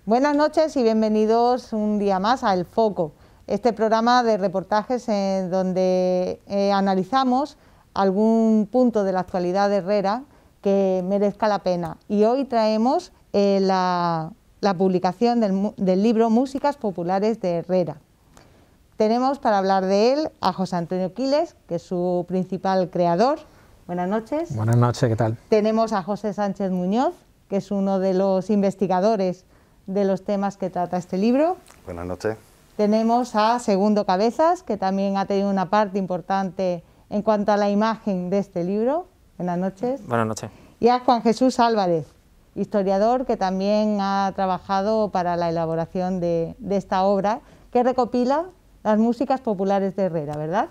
Buenas noches y bienvenidos un día más a El Foco, este programa de reportajes en donde analizamos algún punto de la actualidad de Herrera que merezca la pena. Y hoy traemos la publicación del libro Músicas Populares de Herrera. Tenemos para hablar de él a José Antonio Quiles, que es su principal creador. Buenas noches. Buenas noches, ¿qué tal? Tenemos a José Sánchez Muñoz, que es uno de los investigadores de los temas que trata este libro. Buenas noches. Tenemos a Segundo Cabezas, que también ha tenido una parte importante en cuanto a la imagen de este libro. Buenas noches. Buenas noches. Y a Juan Jesús Álvarez, historiador que también ha trabajado para la elaboración de esta obra, que recopila las músicas populares de Herrera, ¿verdad?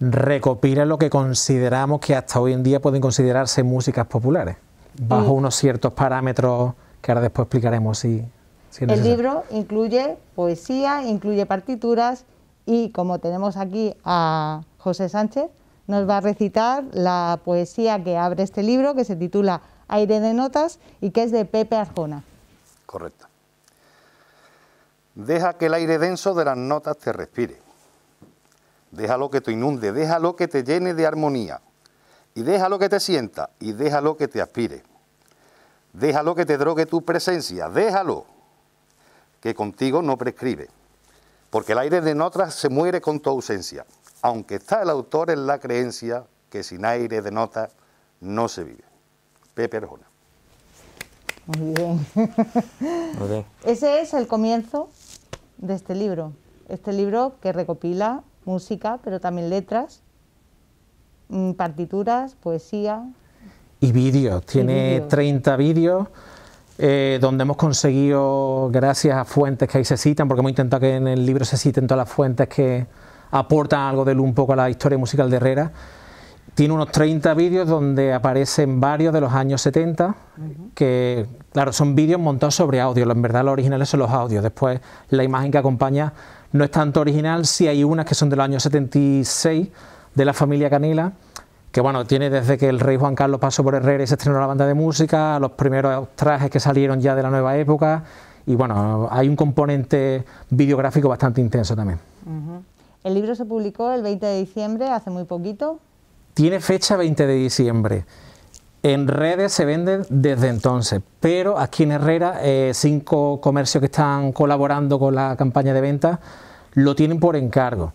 Recopila lo que consideramos que hasta hoy en día pueden considerarse músicas populares, bajo unos ciertos parámetros que ahora después explicaremos si es necesario. El libro incluye poesía, incluye partituras y, como tenemos aquí a José Sánchez, nos va a recitar la poesía que abre este libro, que se titula Aire de notas y que es de Pepe Arjona. Correcto. Deja que el aire denso de las notas te respire. Déjalo que te inunde, déjalo que te llene de armonía. Y déjalo que te sienta y déjalo que te aspire. Déjalo que te drogue tu presencia, déjalo, que contigo no prescribe. Porque el aire de notas se muere con tu ausencia, aunque está el autor en la creencia que sin aire de notas no se vive. Pepe Arjona. Muy bien. Muy bien. Ese es el comienzo de este libro que recopila música, pero también letras, partituras, poesía. Y vídeos, tiene 30 vídeos donde hemos conseguido, gracias a fuentes que ahí se citan, porque hemos intentado que en el libro se citen todas las fuentes que aportan algo de luz un poco a la historia musical de Herrera. Tiene unos 30 vídeos donde aparecen varios de los años 70, que claro, son vídeos montados sobre audio, en verdad los originales son los audios, después la imagen que acompaña no es tanto original, sí hay unas que son de los años 76, de la familia Canela, que bueno, tiene desde que el rey Juan Carlos pasó por Herrera y se estrenó la banda de música, los primeros trajes que salieron ya de la nueva época, y bueno, hay un componente videográfico bastante intenso también. El libro se publicó el 20 de diciembre, hace muy poquito. Tiene fecha 20 de diciembre. En redes se venden desde entonces, pero aquí en Herrera 5 comercios que están colaborando con la campaña de venta lo tienen por encargo.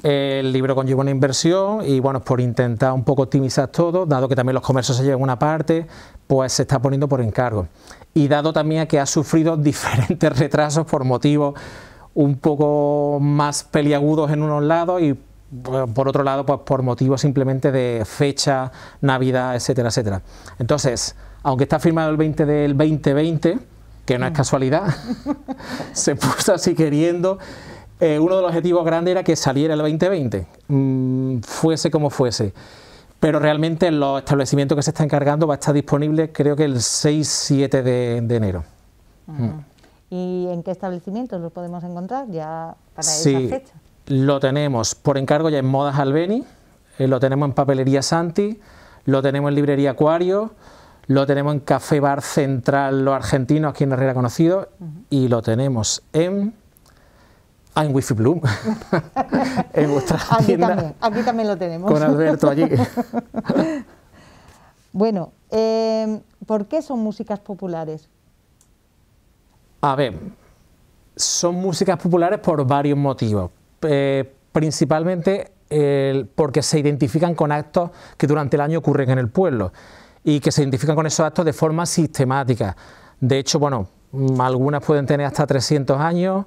El libro conlleva una inversión y bueno, por intentar un poco optimizar todo, dado que también los comercios se llevan una parte, pues se está poniendo por encargo. Y dado también a que ha sufrido diferentes retrasos por motivos un poco más peliagudos en unos lados y por otro lado pues por motivos simplemente de fecha, Navidad, etcétera, etcétera. Entonces, aunque está firmado el 20 del 2020, que no es casualidad, se puso así queriendo. Uno de los objetivos grandes era que saliera el 2020, fuese como fuese, pero realmente en los establecimientos que se está encargando va a estar disponible creo que el 6-7 de enero. ¿Y en qué establecimientos lo podemos encontrar ya para Sí, esa fecha? Lo tenemos por encargo ya en Modas Albeni, lo tenemos en Papelería Santi, lo tenemos en Librería Acuario, lo tenemos en Café Bar Central Los Argentinos, aquí en Herrera Conocido, y lo tenemos en Wifi Bloom, en vuestra tienda. Aquí también lo tenemos. Con Alberto allí. Bueno, ¿por qué son músicas populares? A ver, son músicas populares por varios motivos. Principalmente porque se identifican con actos que durante el año ocurren en el pueblo y que se identifican con esos actos de forma sistemática. De hecho, bueno, algunas pueden tener hasta 300 años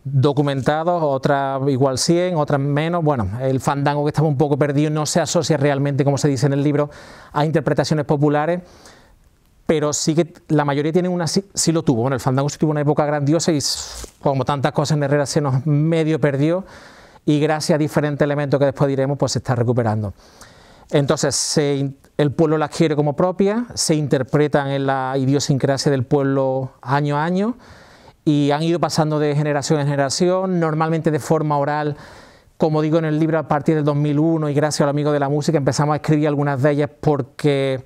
documentados, otras igual 100, otras menos. Bueno, el fandango, que estaba un poco perdido, no se asocia realmente, como se dice en el libro, a interpretaciones populares, pero sí que la mayoría tienen una, sí lo tuvo. Bueno, el fandango sí tuvo una época grandiosa y como tantas cosas en Herrera se nos medio perdió y gracias a diferentes elementos que después diremos pues se está recuperando. Entonces el pueblo las quiere como propias, se interpretan en la idiosincrasia del pueblo año a año y han ido pasando de generación en generación, normalmente de forma oral. Como digo en el libro, a partir del 2001 y gracias al amigo de la música empezamos a escribir algunas de ellas porque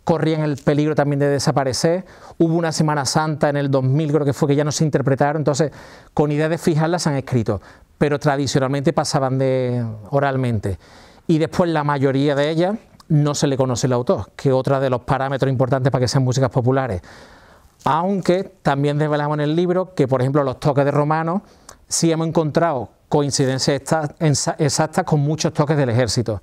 corrían el peligro también de desaparecer. Hubo una Semana Santa en el 2000, creo que fue, que ya no se interpretaron, entonces con idea de fijarlas se han escrito, pero tradicionalmente pasaban oralmente. Y después la mayoría de ellas no se le conoce el autor, que es otro de los parámetros importantes para que sean músicas populares. Aunque también desvelamos en el libro que, por ejemplo, los toques de Romano sí hemos encontrado coincidencias exactas con muchos toques del ejército.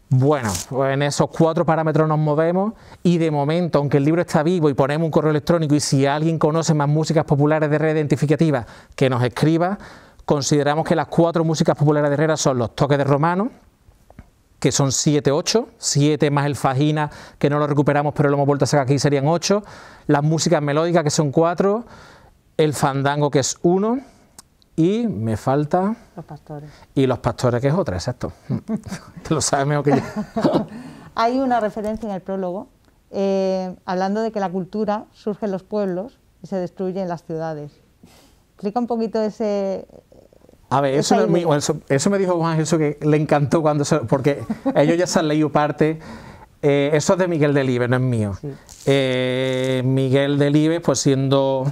Bueno, pues en esos 4 parámetros nos movemos y de momento, aunque el libro está vivo y ponemos un correo electrónico y si alguien conoce más músicas populares de red identificativa que nos escriba, consideramos que las 4 músicas populares de Herrera son los toques de Romano, que son 7, 8, 7 más el Fagina, que no lo recuperamos pero lo hemos vuelto a sacar aquí, serían 8, las músicas melódicas, que son 4, el fandango, que es 1, y me falta... Los pastores. Y los pastores, que es otra, exacto. Te lo sabes mejor que yo. Hay una referencia en el prólogo, hablando de que la cultura surge en los pueblos y se destruye en las ciudades. Explica un poquito ese... A ver, eso me dijo Juan Jesús, que le encantó porque ellos ya se han leído parte. Eso es de Miguel Delibes, no es mío. Sí. Miguel Delibes, pues siendo...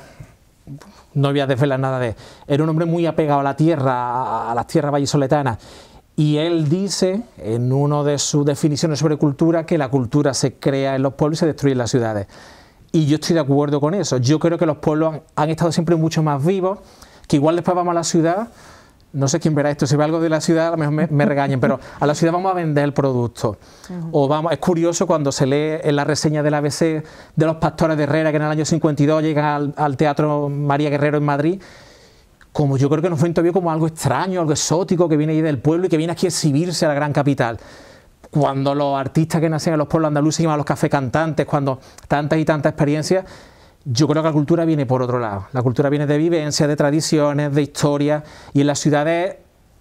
No voy a desvelar nada de él. Era un hombre muy apegado a la tierra, a las tierras vallisoletanas. Y él dice, en una de sus definiciones sobre cultura, que la cultura se crea en los pueblos y se destruye en las ciudades. Y yo estoy de acuerdo con eso. Yo creo que los pueblos han estado siempre mucho más vivos, que igual después vamos a la ciudad, no sé quién verá esto, si ve algo de la ciudad a lo mejor me regañen, pero a la ciudad vamos a vender el producto. O vamos, es curioso cuando se lee en la reseña del ABC de los pastores de Herrera, que en el año 52 llegan al Teatro María Guerrero en Madrid, como yo creo que nos ven todavía como algo extraño, algo exótico, que viene ahí del pueblo y que viene aquí a exhibirse a la gran capital. Cuando los artistas que nacen en los pueblos andaluces se llaman los café cantantes, cuando tantas y tantas experiencias, yo creo que la cultura viene por otro lado. La cultura viene de vivencias, de tradiciones, de historia, y en las ciudades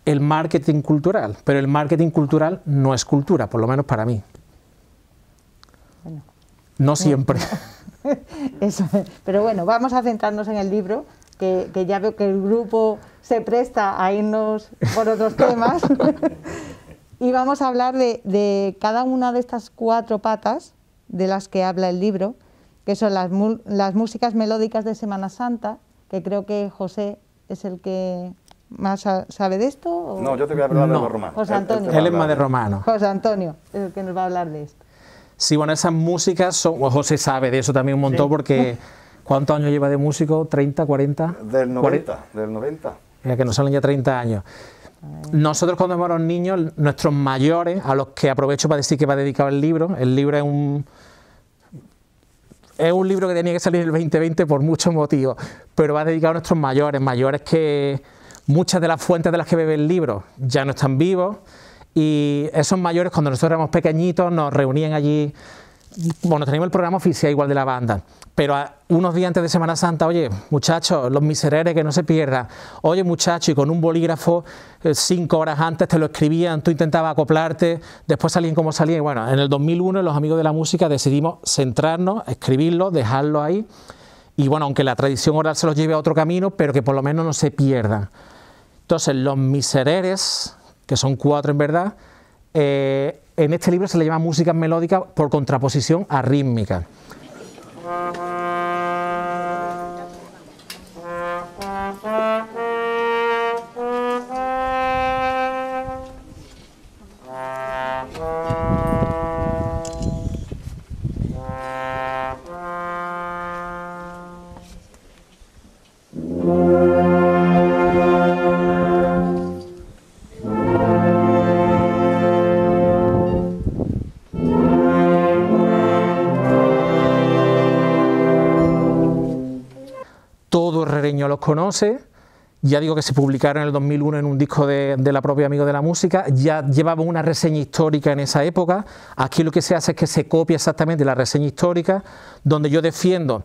el marketing cultural, pero el marketing cultural no es cultura, por lo menos para mí. Bueno. No siempre. Eso, pero bueno, vamos a centrarnos en el libro, que ya veo que el grupo se presta a irnos por otros temas. Y vamos a hablar de cada una de estas 4 patas de las que habla el libro, que son las músicas melódicas de Semana Santa, que creo que José es el que más sabe de esto. ¿O? No, yo te voy a hablar de los romanos. José Antonio. Él es más de romano. José Antonio es el que nos va a hablar de esto. Sí, bueno, esas músicas son... José sabe de eso también un montón, sí. Porque ¿cuántos años lleva de músico? ¿30, 40? Del 90, del 90. Ya que nos salen ya 30 años. Nosotros cuando éramos niños, nuestros mayores, a los que aprovecho para decir que va dedicado el libro es un libro que tenía que salir en el 2020 por muchos motivos, pero va dedicado a nuestros mayores que muchas de las fuentes de las que bebe el libro ya no están vivos, y esos mayores, cuando nosotros éramos pequeñitos, nos reunían allí. Bueno, teníamos el programa oficial igual de la banda, pero unos días antes de Semana Santa, oye, muchachos, los misereres, que no se pierdan. Oye, muchachos, y con un bolígrafo 5 horas antes te lo escribían, tú intentabas acoplarte, después salían como salían. Y bueno, en el 2001 los amigos de la música decidimos centrarnos, escribirlo, dejarlo ahí. Y bueno, aunque la tradición oral se los lleve a otro camino, pero que por lo menos no se pierdan. Entonces, los misereres, que son 4 en verdad, en este libro se le llama músicas melódicas por contraposición a rítmica. Los conoce, ya digo que se publicaron en el 2001 en un disco de la propia Amigo de la Música, ya llevaba una reseña histórica en esa época. Aquí lo que se hace es que se copia exactamente la reseña histórica, donde yo defiendo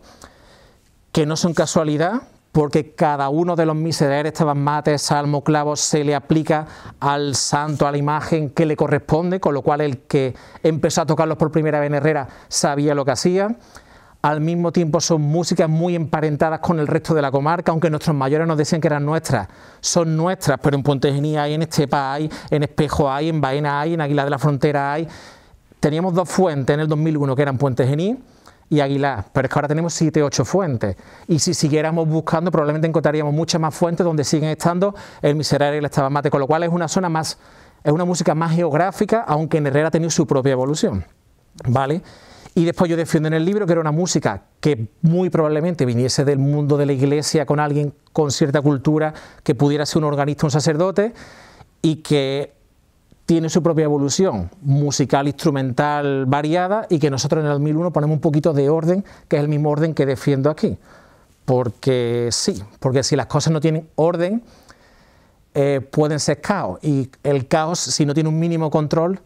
que no son casualidad, porque cada uno de los misereres, mates, salmo, clavos, se le aplica al santo, a la imagen que le corresponde, con lo cual el que empezó a tocarlos por primera vez en Herrera sabía lo que hacía. Al mismo tiempo son músicas muy emparentadas con el resto de la comarca, aunque nuestros mayores nos decían que eran nuestras. Son nuestras, pero en Puente Genil hay, en Estepa hay, en Espejo hay, en Baena hay, en Aguilar de la Frontera hay. teníamos 2 fuentes en el 2001 que eran Puente Genil y Aguilar, pero es que ahora tenemos 7 o 8 fuentes, y si siguiéramos buscando probablemente encontraríamos muchas más fuentes donde siguen estando el Miserere y el Stabat Mater, con lo cual es una zona más, es una música más geográfica, aunque en Herrera ha tenido su propia evolución, ¿vale? Y después yo defiendo en el libro que era una música que muy probablemente viniese del mundo de la iglesia, con alguien con cierta cultura, que pudiera ser un organista, un sacerdote, y que tiene su propia evolución musical, instrumental, variada, y que nosotros en el 2001 ponemos un poquito de orden, que es el mismo orden que defiendo aquí. Porque sí, porque si las cosas no tienen orden, pueden ser caos, y el caos, si no tiene un mínimo control,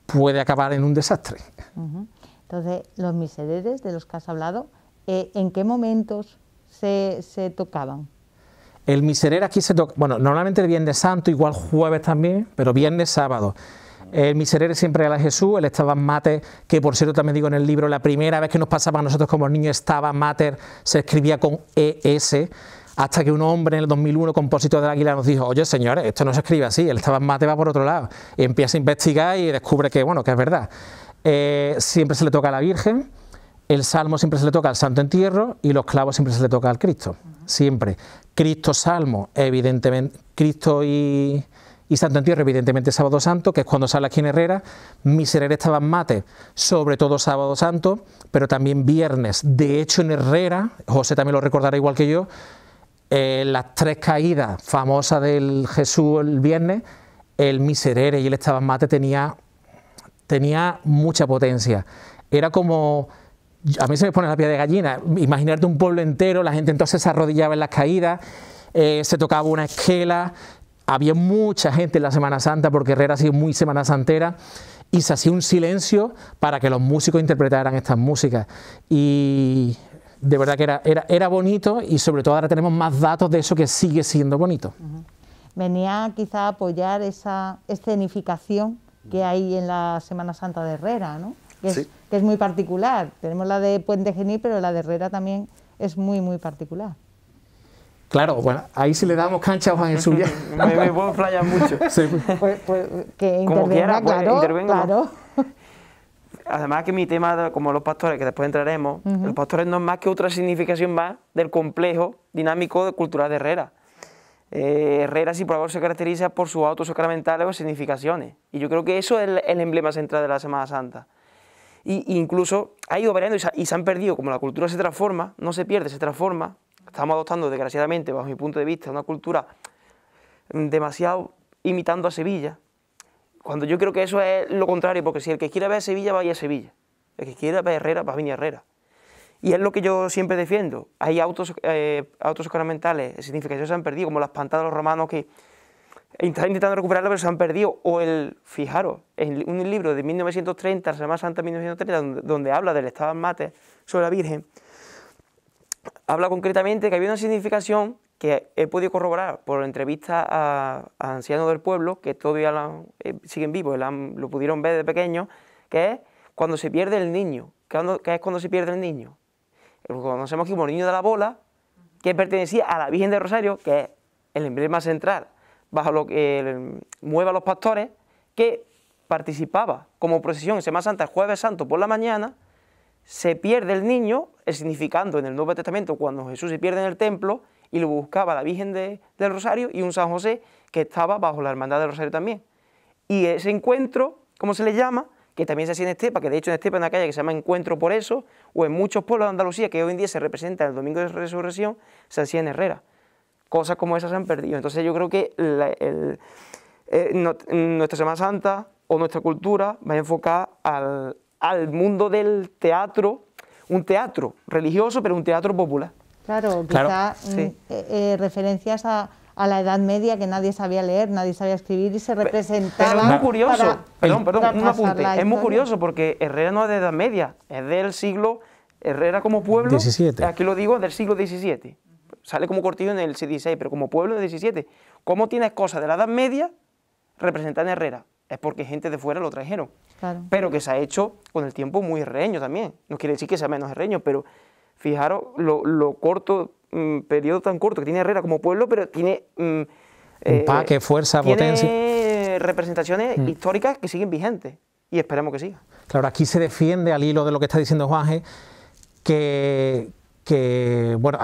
puede acabar en un desastre. Entonces, los misereres de los que has hablado, ¿en qué momentos se tocaban? El miserere aquí se toca, bueno, normalmente el Viernes Santo, igual jueves también, pero viernes, sábado. El miserere siempre era Jesús, el Stabat Mater, que por cierto también digo en el libro, la primera vez que nos pasaba a nosotros como niños, Stabat Mater se escribía con ES, hasta que un hombre en el 2001, compositor del Águila, nos dijo, oye señores, esto no se escribe así, el Stabat Mater va por otro lado. Y empieza a investigar y descubre que, bueno, que es verdad. Siempre se le toca a la Virgen, el Salmo siempre se le toca al Santo Entierro y los clavos siempre se le toca al Cristo, siempre. Cristo, Salmo, evidentemente, Cristo y Santo Entierro, evidentemente Sábado Santo, que es cuando sale aquí en Herrera, Miserere, Stabat Mater, sobre todo Sábado Santo, pero también viernes. De hecho, en Herrera, José también lo recordará igual que yo, las 3 caídas famosas del Jesús el viernes, el Miserere y el Stabat Mater tenía mucha potencia. Era como, a mí se me pone la piel de gallina, imaginarte un pueblo entero, la gente entonces se arrodillaba en las caídas, se tocaba una esquela, había mucha gente en la Semana Santa, porque Herrera ha sido muy Semana Santera, y se hacía un silencio para que los músicos interpretaran estas músicas. Y de verdad que era bonito, y sobre todo ahora tenemos más datos de eso, que sigue siendo bonito. Venía quizá a apoyar esa escenificación que hay en la Semana Santa de Herrera, ¿no? Que es muy particular. Tenemos la de Puente Genil, pero la de Herrera también es muy, muy particular. Claro, bueno, ahí sí le damos cancha a Juan Jesús. me puedo playar mucho. Sí. Pues que intervenga, como quiera, claro, intervengo. claro. Además que mi tema, como los pastores, que después entraremos, los pastores no es más que otra significación más del complejo dinámico cultural de Herrera. Herrera, si por algo se caracteriza por sus autos sacramentales o significaciones. Y yo creo que eso es el emblema central de la Semana Santa. Y incluso ha ido variando y se han perdido, como la cultura se transforma, no se pierde, se transforma. Estamos adoptando, desgraciadamente, bajo mi punto de vista, una cultura demasiado imitando a Sevilla, cuando yo creo que eso es lo contrario, porque si el que quiera ver Sevilla va a ir a Sevilla, el que quiera ver Herrera va a venir a Herrera. Y es lo que yo siempre defiendo. Hay autos sacramentales, significaciones se han perdido, como las pantadas de los romanos, que están intentando recuperarlas, pero se han perdido. O fijaros, en un libro de 1930, la Semana Santa de 1930, donde habla del Stabat Mater sobre la Virgen, habla concretamente que había una significación que he podido corroborar por entrevistas a ancianos del pueblo, que todavía siguen vivos, lo pudieron ver de pequeños, que es cuando se pierde el niño. ¿Qué es cuando se pierde el niño? Lo conocemos como el niño de la bola, que pertenecía a la Virgen del Rosario, que es el emblema central, bajo lo que mueve a los pastores, que participaba como procesión en Semana Santa el Jueves Santo por la mañana. Se pierde el niño, significando en el Nuevo Testamento cuando Jesús se pierde en el templo, y lo buscaba la Virgen del Rosario y un San José que estaba bajo la Hermandad del Rosario también. Y ese encuentro, ¿cómo se le llama? Que también se hacía en Estepa, que de hecho en Estepa hay una calle que se llama Encuentro por eso, o en muchos pueblos de Andalucía, que hoy en día se representa el Domingo de Resurrección, se hacía en Herrera. Cosas como esas se han perdido. Entonces yo creo que nuestra Semana Santa o nuestra cultura va enfocada al mundo del teatro, un teatro religioso, pero un teatro popular. Claro, quizá sí. Referencias a la Edad Media, que nadie sabía leer, nadie sabía escribir y se representaba. Pero es muy curioso, perdón, un apunte. Es muy historia. curioso porque Herrera no es de Edad Media, es del siglo, Herrera como pueblo, 17. Aquí lo digo, del siglo XVII. Sale como cortillo en el XVI, pero como pueblo del XVII. ¿Cómo tienes cosas de la Edad Media representadas en Herrera? Es porque gente de fuera lo trajeron. Claro. Pero que se ha hecho con el tiempo muy herreño también. No quiere decir que sea menos herreño, pero fijaros lo corto, periodo tan corto que tiene Herrera como pueblo, pero tiene empaque, fuerza, tiene potencia. representaciones históricas que siguen vigentes y esperemos que sigan. Claro, aquí se defiende, al hilo de lo que está diciendo Juanje, que bueno,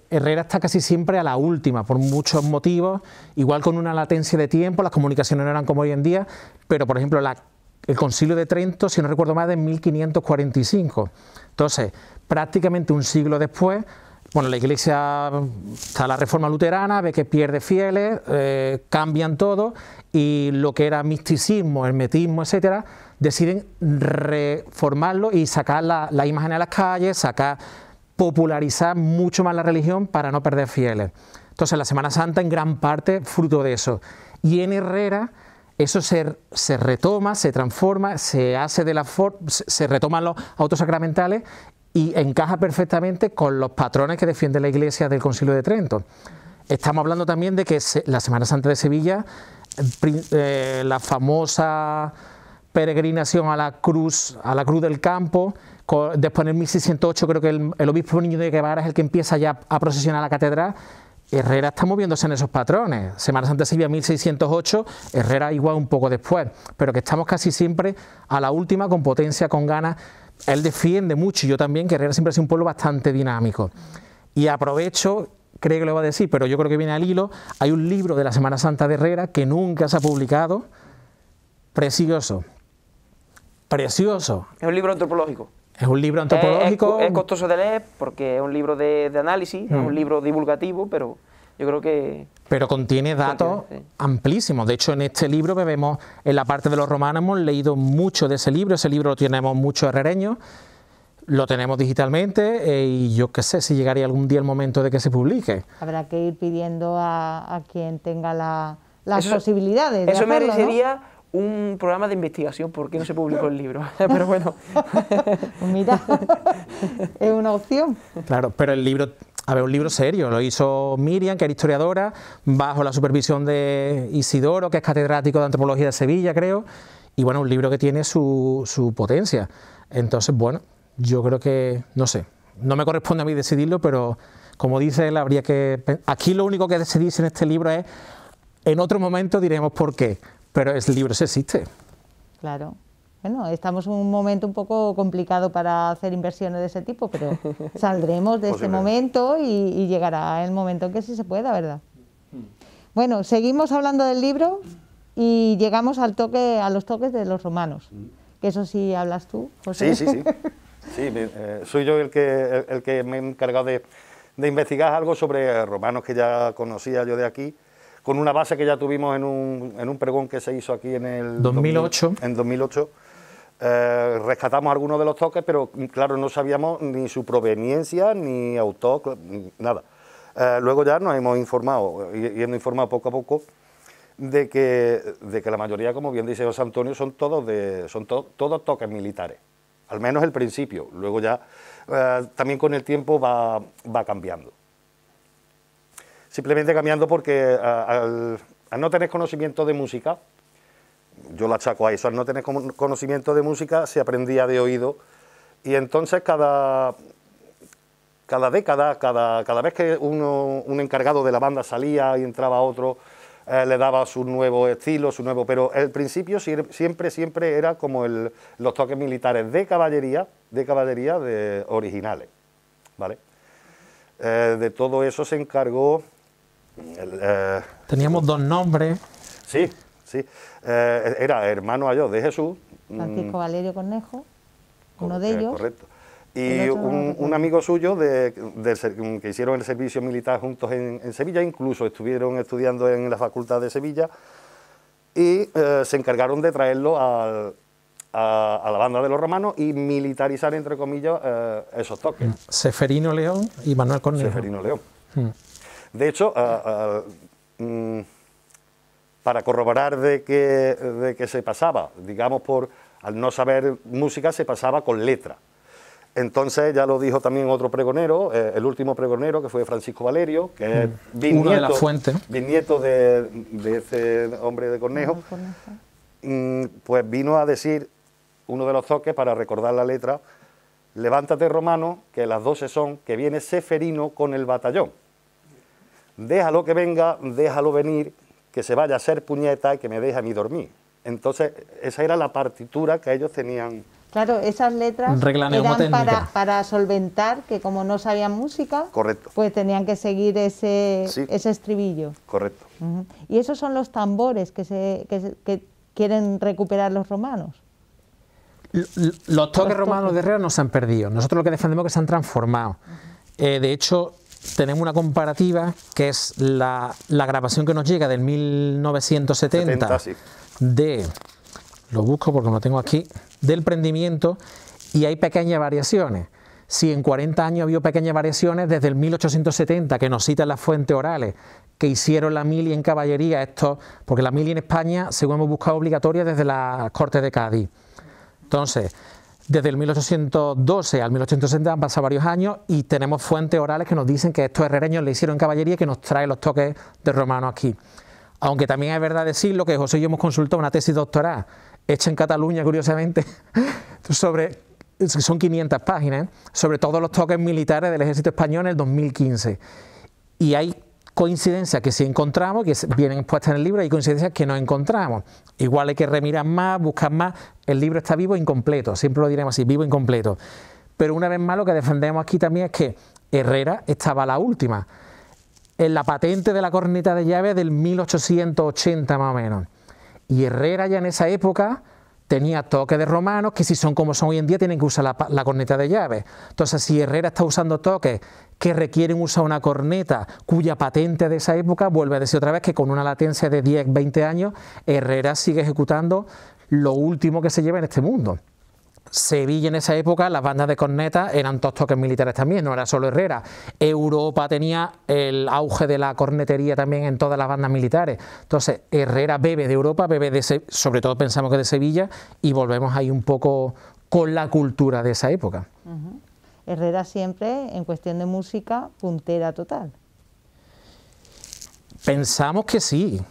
Herrera está casi siempre a la última, por muchos motivos, igual con una latencia de tiempo, las comunicaciones no eran como hoy en día, pero por ejemplo el Concilio de Trento, si no recuerdo mal, de 1545. Entonces, prácticamente un siglo después, bueno, la Iglesia, está la Reforma Luterana, ve que pierde fieles, cambian todo, y lo que era misticismo, hermetismo, etcétera, deciden reformarlo y sacar la imagen a las calles, popularizar mucho más la religión para no perder fieles. Entonces la Semana Santa en gran parte fruto de eso. Y en Herrera eso se retoma, se transforma, se retoman los autos sacramentales y encaja perfectamente con los patrones que defiende la Iglesia del Concilio de Trento. Estamos hablando también de que la Semana Santa de Sevilla, la famosa peregrinación a la cruz del campo, después en el 1608 creo que el obispo Niño de Guevara es el que empieza ya a procesionar a la catedral. Herrera está moviéndose en esos patrones. Semana Santa de Sevilla 1608, Herrera igual un poco después, pero que estamos casi siempre a la última, con potencia, con ganas. Él defiende mucho, y yo también, que Herrera siempre ha sido un pueblo bastante dinámico. Y aprovecho, creo que lo va a decir, pero yo creo que viene al hilo, hay un libro de la Semana Santa de Herrera que nunca se ha publicado, precioso. Precioso. Es un libro antropológico. Es un libro antropológico. Es costoso de leer porque es un libro de análisis, es un libro divulgativo, pero yo creo que... Pero contiene datos amplísimos. De hecho, en este libro que vemos en la parte de los romanos, hemos leído mucho de ese libro lo tenemos muchos herrereños, lo tenemos digitalmente y yo qué sé si llegaría algún día el momento de que se publique. Habrá que ir pidiendo a quien tenga las posibilidades de eso hacerlo, merecería, ¿no?, un programa de investigación. ¿Por qué no se publicó el libro? Pero bueno. Mira, es una opción. Claro, pero el libro, a ver, un libro serio, lo hizo Miriam, que era historiadora, bajo la supervisión de Isidoro, que es catedrático de Antropología de Sevilla, creo, y bueno, un libro que tiene su potencia. Entonces, bueno, yo creo que, no sé, no me corresponde a mí decidirlo, pero como dice él, habría que... Aquí lo único que decidirse en este libro es, en otro momento diremos por qué, pero el libro sí existe. Claro. Bueno, estamos en un momento un poco complicado para hacer inversiones de ese tipo, pero saldremos de este momento y llegará el momento en que sí se pueda, ¿verdad? Bueno, seguimos hablando del libro y llegamos a los toques de los romanos, que eso sí hablas tú, José. Sí. Soy yo el que me he encargado de investigar algo sobre romanos que ya conocía yo de aquí, con una base que ya tuvimos en un pregón que se hizo aquí en el 2008. En 2008. Rescatamos algunos de los toques, pero claro, no sabíamos ni su proveniencia, ni autor, nada. Luego ya nos hemos informado, y hemos informado poco a poco, de que la mayoría, como bien dice José Antonio, son todos toques militares, al menos el principio. Luego ya también con el tiempo va cambiando. Simplemente cambiando porque al no tener conocimiento de música, yo lo achaco a eso, al no tener conocimiento de música se aprendía de oído, y entonces cada década, cada vez que un encargado de la banda salía y entraba otro, le daba su nuevo estilo, pero el principio siempre era como los toques militares de caballería originales, ¿vale? De todo eso se encargó... Teníamos dos nombres. Sí. Era hermano Ayós de Jesús. Francisco Valerio Cornejo, uno de ellos. Correcto. Y un amigo suyo que hicieron el servicio militar juntos en Sevilla, incluso estuvieron estudiando en la Facultad de Sevilla, y se encargaron de traerlo a la banda de los romanos y militarizar, entre comillas, esos toques. Seferino León y Manuel Cornejo. Seferino León. De hecho, para corroborar de que se pasaba, digamos, al no saber música, se pasaba con letra. Entonces ya lo dijo también otro pregonero, el último pregonero, que fue Francisco Valerio, que es bisnieto de ese hombre de Cornejo, pues vino a decir uno de los toques para recordar la letra: levántate romano, que las 12 son, que viene Seferino con el batallón. Déjalo que venga, déjalo venir, que se vaya a ser puñeta y que me deje a mí dormir. Entonces esa era la partitura que ellos tenían Claro, esas letras Regla eran mnemotécnica. para solventar que como no sabían música, Correcto. pues tenían que seguir ese estribillo. Correcto. Y esos son los tambores que quieren recuperar los romanos. Los toques romanos de Herrera no se han perdido. Nosotros lo que defendemos es que se han transformado. De hecho, tenemos una comparativa que es la grabación que nos llega del 1970 sí. lo busco porque lo tengo aquí, del Prendimiento, y hay pequeñas variaciones. Si en 40 años ha habido pequeñas variaciones, desde el 1870, que nos citan las fuentes orales, que hicieron la mili en caballería, porque la mili en España, según hemos buscado, obligatoria desde las Cortes de Cádiz. Entonces, desde el 1812 al 1870 han pasado varios años y tenemos fuentes orales que nos dicen que estos herrereños le hicieron en caballería y que nos trae los toques de romano aquí. Aunque también es verdad decirlo que José y yo hemos consultado una tesis doctoral hecha en Cataluña, curiosamente, son 500 páginas, sobre todos los toques militares del ejército español en el 2015. Y hay coincidencias que sí encontramos, que vienen expuestas en el libro, y hay coincidencias que no encontramos. Igual hay que remirar más, buscar más. El libro está vivo e incompleto, siempre lo diremos así, vivo e incompleto. Pero una vez más lo que defendemos aquí también es que Herrera estaba la última. En la patente de la corneta de llave del 1880 más o menos. Y Herrera ya en esa época tenía toques de romanos que si son como son hoy en día tienen que usar la corneta de llave. Entonces si Herrera está usando toques que requieren usar una corneta cuya patente de esa época, vuelve a decir otra vez que con una latencia de 10, 20 años, Herrera sigue ejecutando lo último que se lleva en este mundo. Sevilla en esa época, las bandas de cornetas eran todos toques militares también, no era solo Herrera. Europa tenía el auge de la cornetería también en todas las bandas militares. Entonces Herrera bebe de Europa, sobre todo pensamos que de Sevilla, y volvemos ahí un poco con la cultura de esa época. Herrera siempre, en cuestión de música, puntera total. Pensamos que sí,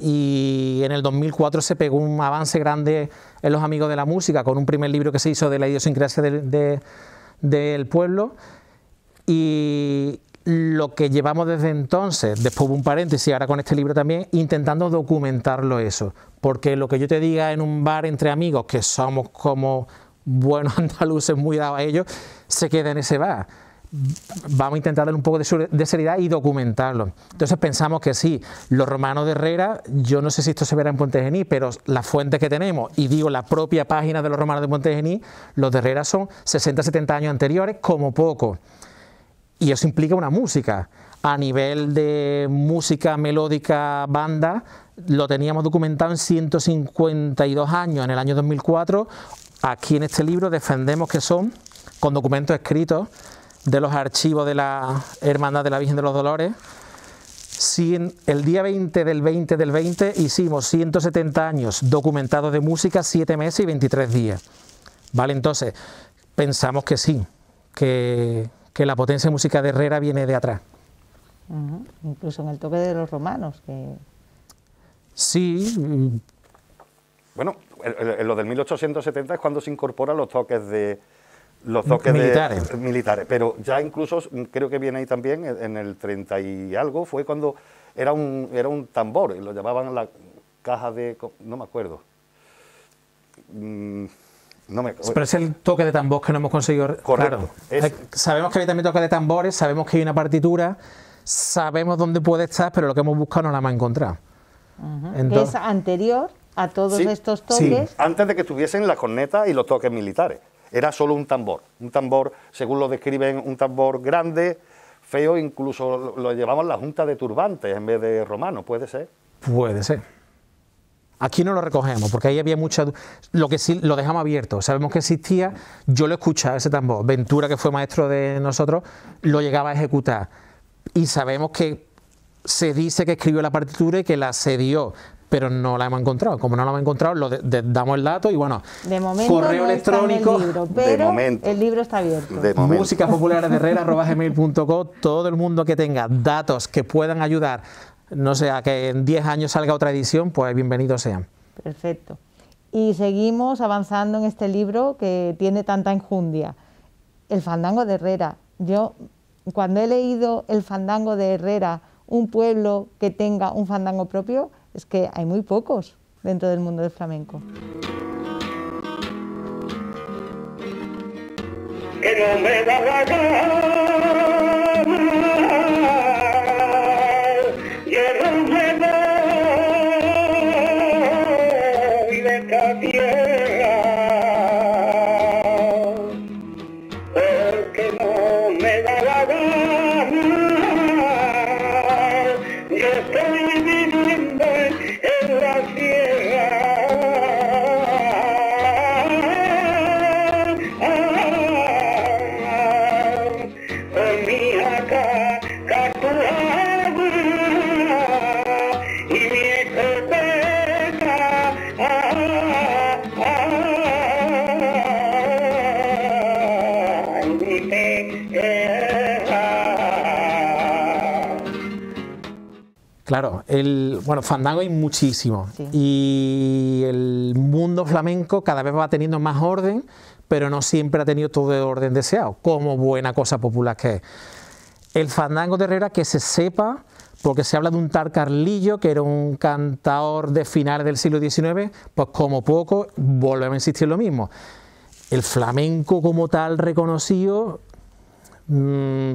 y en el 2004 se pegó un avance grande en Los Amigos de la Música con un primer libro que se hizo de la idiosincrasia del pueblo, y lo que llevamos desde entonces, después hubo un paréntesis, ahora con este libro también, intentando documentarlo eso, porque lo que yo te diga en un bar entre amigos, que somos como buenos andaluces muy dados a ellos, se queda en ese bar. Vamos a intentar darle un poco de seriedad y documentarlo. Entonces pensamos que sí, los romanos de Herrera, yo no sé si esto se verá en Puente Genil, pero las fuentes que tenemos, y digo la propia página de los romanos de Puente Genil, los de Herrera son 60-70 años anteriores como poco. Y eso implica una música. A nivel de música melódica banda, lo teníamos documentado en 152 años, en el año 2004. Aquí en este libro defendemos que son, con documentos escritos, de los archivos de la Hermandad de la Virgen de los Dolores. El día 20 del 20 del 20 hicimos 170 años documentados de música, 7 meses y 23 días. ¿Vale? Entonces, pensamos que sí, que la potencia de música de Herrera viene de atrás. Incluso en el toque de los romanos. Sí. Bueno, en lo del 1870 es cuando se incorporan los toques militares, pero ya incluso creo que viene ahí también en el 30 y algo, fue cuando era un tambor, y lo llamaban la caja de... no me acuerdo. Pero es el toque de tambor que no hemos conseguido. Correcto. Claro. Sabemos que hay también toque de tambores, sabemos que hay una partitura, sabemos dónde puede estar, pero lo que hemos buscado no la hemos encontrado. Que es anterior a todos estos toques. Sí, antes de que tuviesen la corneta y los toques militares. Era solo un tambor, según lo describen, un tambor grande, feo, incluso lo llevaban la junta de turbantes en vez de romanos, ¿puede ser? Puede ser. Aquí no lo recogemos, porque ahí había mucha... Lo que sí, lo dejamos abierto, sabemos que existía, yo lo escuchaba ese tambor, Ventura, que fue maestro de nosotros, lo llegaba a ejecutar, y sabemos que se dice que escribió la partitura y que la cedió, pero no la hemos encontrado. Como no la hemos encontrado, damos el dato y bueno, de momento correo no electrónico, está en el libro, pero el libro está abierto. musicapopularesdeherrera@gmail.com. Todo el mundo que tenga datos que puedan ayudar, no sé, a que en 10 años salga otra edición, pues bienvenidos sean. Perfecto. Y seguimos avanzando en este libro que tiene tanta enjundia. El fandango de Herrera. Yo, cuando he leído el fandango de Herrera, un pueblo que tenga un fandango propio, es que hay muy pocos dentro del mundo del flamenco. no me da la gana, yo no me doy de esta tierra, porque no me da la gana, yo estoy viviendo en la sierra. Claro, fandango hay muchísimo, Sí. Y el mundo flamenco cada vez va teniendo más orden, pero no siempre ha tenido todo el orden deseado, como buena cosa popular que es. El fandango de Herrera, que se sepa, porque se habla de un tal Carlillo, que era un cantador de finales del siglo XIX, pues como poco volvemos a insistir en lo mismo. El flamenco como tal reconocido,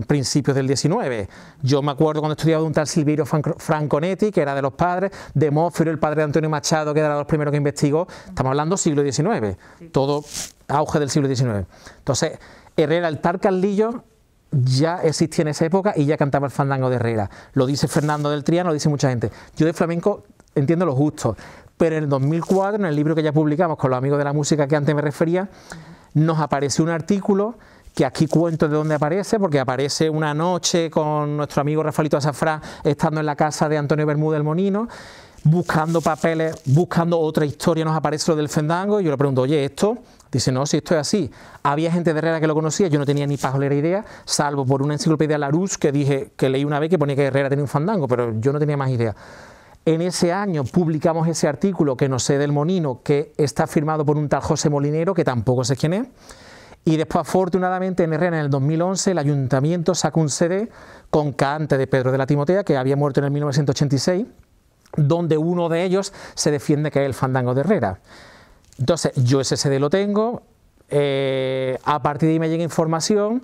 principios del XIX. Yo me acuerdo cuando estudiaba de un tal Silverio Franconetti, que era de los padres, de Mófiro, el padre de Antonio Machado, que era de los primeros que investigó. Estamos hablando siglo XIX, todo auge del siglo XIX. Entonces, Herrera, el tal Carlillo, ya existía en esa época y ya cantaba el fandango de Herrera. Lo dice Fernando del Triano, lo dice mucha gente. Yo de flamenco entiendo lo justo, pero en el 2004, en el libro que ya publicamos con los amigos de la música que antes me refería, nos apareció un artículo que aquí cuento de dónde aparece, porque aparece una noche con nuestro amigo Rafaelito Azafrán estando en la casa de Antonio Bermúdez el Monino, buscando papeles, buscando otra historia, nos aparece lo del fandango, y yo le pregunto, oye, ¿esto? Dice, no, si esto es así. Había gente de Herrera que lo conocía, yo no tenía ni pajolera idea, salvo por una enciclopedia Larousse que leí una vez que ponía que Herrera tenía un fandango, pero yo no tenía más idea. En ese año publicamos ese artículo que no sé del Monino, que está firmado por un tal José Molinero, que tampoco sé quién es. Y después, afortunadamente, en Herrera, en el 2011, el ayuntamiento sacó un CD con cante de Pedro de la Timotea, que había muerto en el 1986, donde uno de ellos se defiende que es el fandango de Herrera. Entonces, yo ese CD lo tengo, a partir de ahí me llega información.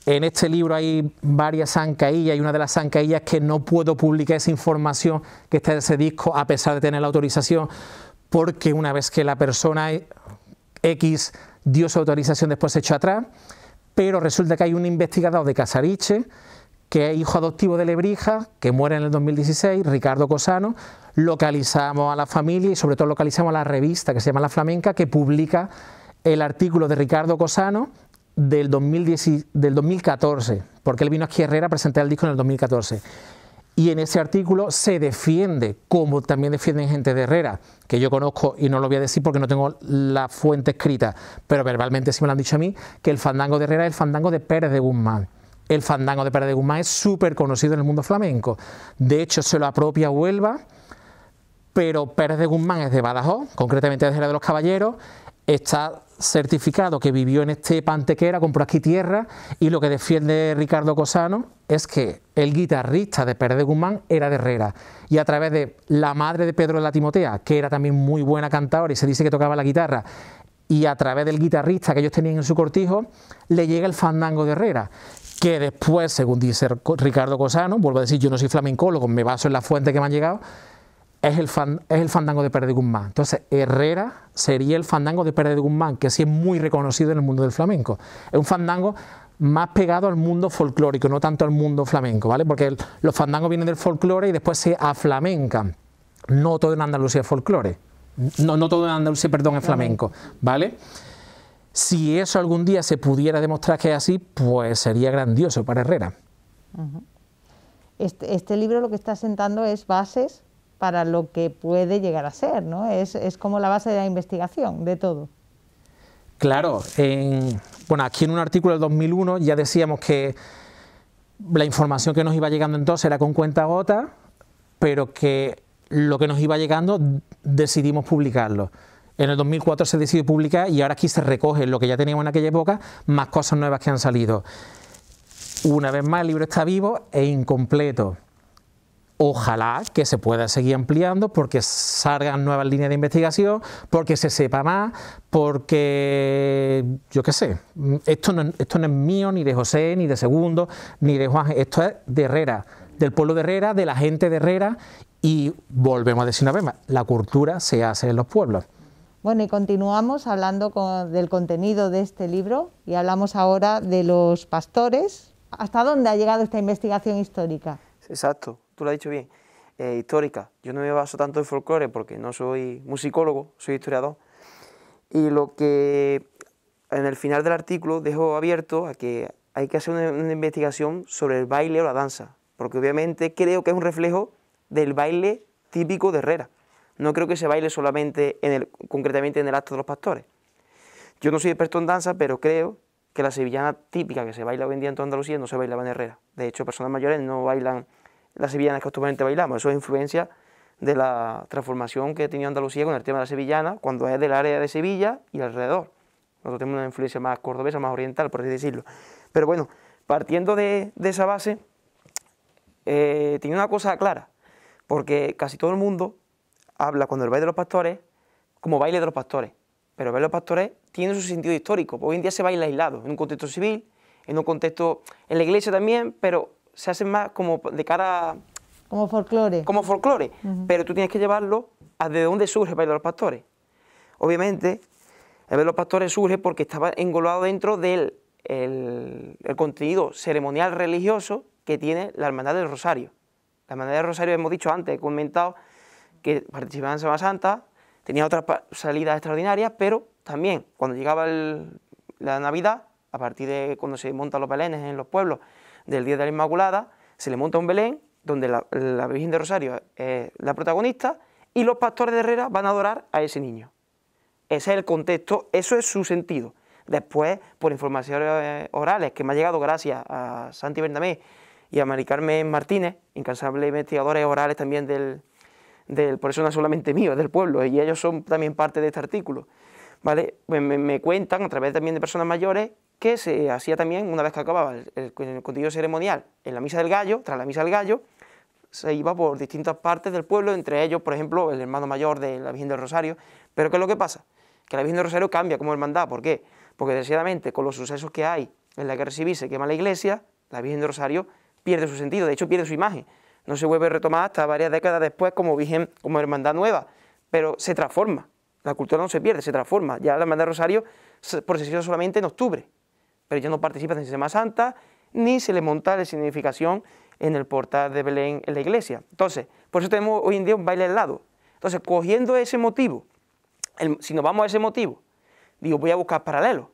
En este libro hay varias zancaillas, y una de las zancaillas es que no puedo publicar esa información que está en ese disco, a pesar de tener la autorización, porque una vez que la persona X dio su autorización, después se echó atrás, pero resulta que hay un investigador de Casariche, que es hijo adoptivo de Lebrija, que muere en el 2016, Ricardo Cosano. Localizamos a la familia y sobre todo localizamos a la revista que se llama La Flamenca, que publica el artículo de Ricardo Cosano del 2014, porque él vino aquí a Herrera a presentar el disco en el 2014. Y en ese artículo se defiende, como también defienden gente de Herrera, que yo conozco y no lo voy a decir porque no tengo la fuente escrita, pero verbalmente sí me lo han dicho a mí, que el fandango de Herrera es el fandango de Pérez de Guzmán. El fandango de Pérez de Guzmán es súper conocido en el mundo flamenco. De hecho, se lo apropia Huelva, pero Pérez de Guzmán es de Badajoz, concretamente de Jerez de los Caballeros. Está certificado que vivió en Estepa Antequera, compró aquí tierra, y lo que defiende Ricardo Cosano es que el guitarrista de Pérez de Guzmán era de Herrera, y a través de la madre de Pedro de la Timotea, que era también muy buena cantadora y se dice que tocaba la guitarra, y a través del guitarrista que ellos tenían en su cortijo, le llega el fandango de Herrera, que después, según dice Ricardo Cosano, vuelvo a decir, yo no soy flamencólogo, me baso en la fuente que me han llegado, es el fandango de Pérez de Guzmán. Entonces, Herrera sería el fandango de Pérez de Guzmán, que sí es muy reconocido en el mundo del flamenco. Es un fandango más pegado al mundo folclórico, no tanto al mundo flamenco, ¿vale? Porque los fandangos vienen del folclore y después se aflamencan. No todo en Andalucía es folclore. No todo en Andalucía, perdón, es flamenco, ¿vale? Si eso algún día se pudiera demostrar que es así, pues sería grandioso para Herrera. Este libro lo que está sentando es bases para lo que puede llegar a ser, ¿no? Es como la base de la investigación, de todo. Claro, bueno, aquí en un artículo del 2001 ya decíamos que la información que nos iba llegando entonces era con cuentagotas, pero que lo que nos iba llegando decidimos publicarlo. En el 2004 se decidió publicar y ahora aquí se recoge lo que ya teníamos en aquella época, más cosas nuevas que han salido. Una vez más, el libro está vivo e incompleto. ojalá que se pueda seguir ampliando porque salgan nuevas líneas de investigación, porque se sepa más, porque, yo qué sé, esto no es mío, ni de José, ni de Segundo, ni de Juan, esto es de Herrera, del pueblo de Herrera, de la gente de Herrera, y volvemos a decir una vez más, la cultura se hace en los pueblos. Bueno, y continuamos hablando del contenido de este libro y hablamos ahora de los pastores. ¿Hasta dónde ha llegado esta investigación histórica? Exacto, tú lo has dicho bien. Histórica. Yo no me baso tanto en folclore porque no soy musicólogo, soy historiador. Y lo que en el final del artículo dejo abierto a que hay que hacer una investigación sobre el baile o la danza, porque obviamente creo que es un reflejo del baile típico de Herrera. No creo que se baile solamente, concretamente en el acto de los pastores. Yo no soy experto en danza, pero creo que la sevillana típica que se baila hoy en día en toda Andalucía no se bailaba en Herrera. De hecho, personas mayores no bailan las sevillanas que actualmente bailamos. Eso es influencia de la transformación que ha tenido Andalucía con el tema de la sevillana, cuando es del área de Sevilla y alrededor. Nosotros tenemos una influencia más cordobesa, más oriental, por así decirlo. Pero bueno, partiendo de esa base, tiene una cosa clara, porque casi todo el mundo habla cuando el baile de los pastores como baile de los pastores, pero el baile de los pastores tiene su sentido histórico. Hoy en día se baila aislado, en un contexto civil, en un contexto, en la iglesia también, pero se hace más como de cara a... Como folclore. Como folclore, pero tú tienes que llevarlo a de dónde surge el baile de los pastores. Obviamente, el baile de los pastores surge porque estaba englobado dentro del el contenido ceremonial religioso que tiene la Hermandad del Rosario. La Hermandad del Rosario, hemos dicho antes, he comentado que participaba en Semana Santa, tenía otras salidas extraordinarias, pero también cuando llegaba la Navidad, a partir de cuando se montan los belenes en los pueblos del Día de la Inmaculada, se le monta un belén donde la Virgen de Rosario es la protagonista y los pastores de Herrera van a adorar a ese niño. Ese es el contexto, eso es su sentido. Después, por informaciones orales que me ha llegado gracias a Santi Bernabé y a Mari Carmen Martínez, incansables investigadores orales también por eso no es solamente mío, es del pueblo, y ellos son también parte de este artículo, ¿vale? Pues me cuentan, a través también de personas mayores, que se hacía también, una vez que acababa el contenido ceremonial en la Misa del Gallo, tras la Misa del Gallo, se iba por distintas partes del pueblo, entre ellos, por ejemplo, el hermano mayor de la Virgen del Rosario. Pero ¿qué es lo que pasa? Que la Virgen del Rosario cambia como hermandad. ¿Por qué? Porque desgraciadamente, con los sucesos que hay en la guerra civil, se quema la iglesia, la Virgen del Rosario pierde su sentido, de hecho pierde su imagen. No se vuelve a retomar hasta varias décadas después como Virgen, como hermandad nueva, pero se transforma. La cultura no se pierde, se transforma. Ya la Hermandad del Rosario procesiona solamente en octubre, pero ya no participa en Semana Santa, ni se le monta la significación en el portal de Belén en la iglesia. Entonces, por eso tenemos hoy en día un baile aislado. Entonces, cogiendo ese motivo, si nos vamos a ese motivo, digo, voy a buscar paralelos,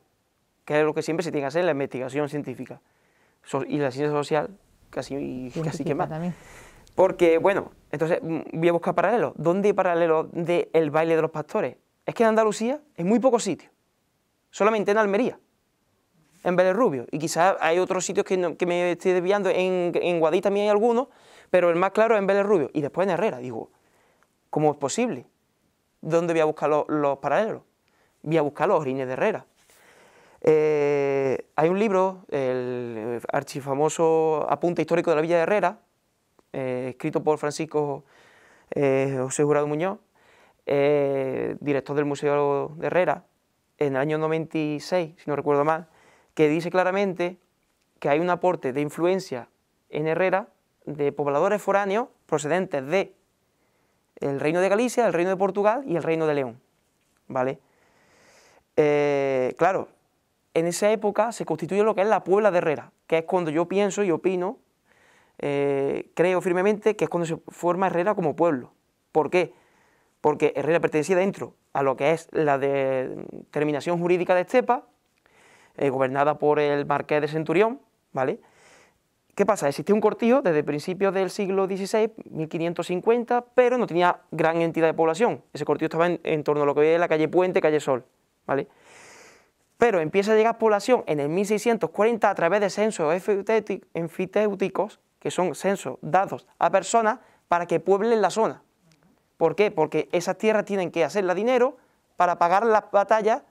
que es lo que siempre se tiene que hacer en la investigación científica. Y la ciencia social, casi que más. También. Porque, bueno, entonces voy a buscar paralelos. ¿Dónde hay paralelos del baile de los pastores? Es que en Andalucía, en muy pocos sitios. Solamente en Almería, en Vélez Rubio. Y quizás hay otros sitios que me estoy desviando. En Guadí también hay algunos, pero el más claro es en Vélez Rubio. Y después en Herrera. Digo, ¿cómo es posible? ¿Dónde voy a buscar los paralelos? Voy a buscar los orines de Herrera. Hay un libro, el archifamoso Apunte Histórico de la Villa de Herrera, escrito por Francisco José Jurado Muñoz, director del Museo de Herrera, en el año 96, si no recuerdo mal, que dice claramente que hay un aporte de influencia en Herrera de pobladores foráneos procedentes de el Reino de Galicia, el Reino de Portugal y el Reino de León, ¿vale? Claro, en esa época se constituye lo que es la Puebla de Herrera, que es cuando yo pienso y opino, creo firmemente que es cuando se forma Herrera como pueblo. ¿Por qué? Porque Herrera pertenecía dentro a lo que es la determinación jurídica de Estepa, gobernada por el Marqués de Centurión, ¿vale? ¿Qué pasa? Existía un cortijo desde principios del siglo XVI, 1550, pero no tenía gran entidad de población. Ese cortijo estaba en torno a lo que hoy es la calle Puente, calle Sol, ¿vale? Pero empieza a llegar población en el 1640 a través de censos enfiteuticos, que son censos dados a personas para que pueblen la zona. ¿Por qué? Porque esas tierras tienen que hacerla dinero para pagar las batallas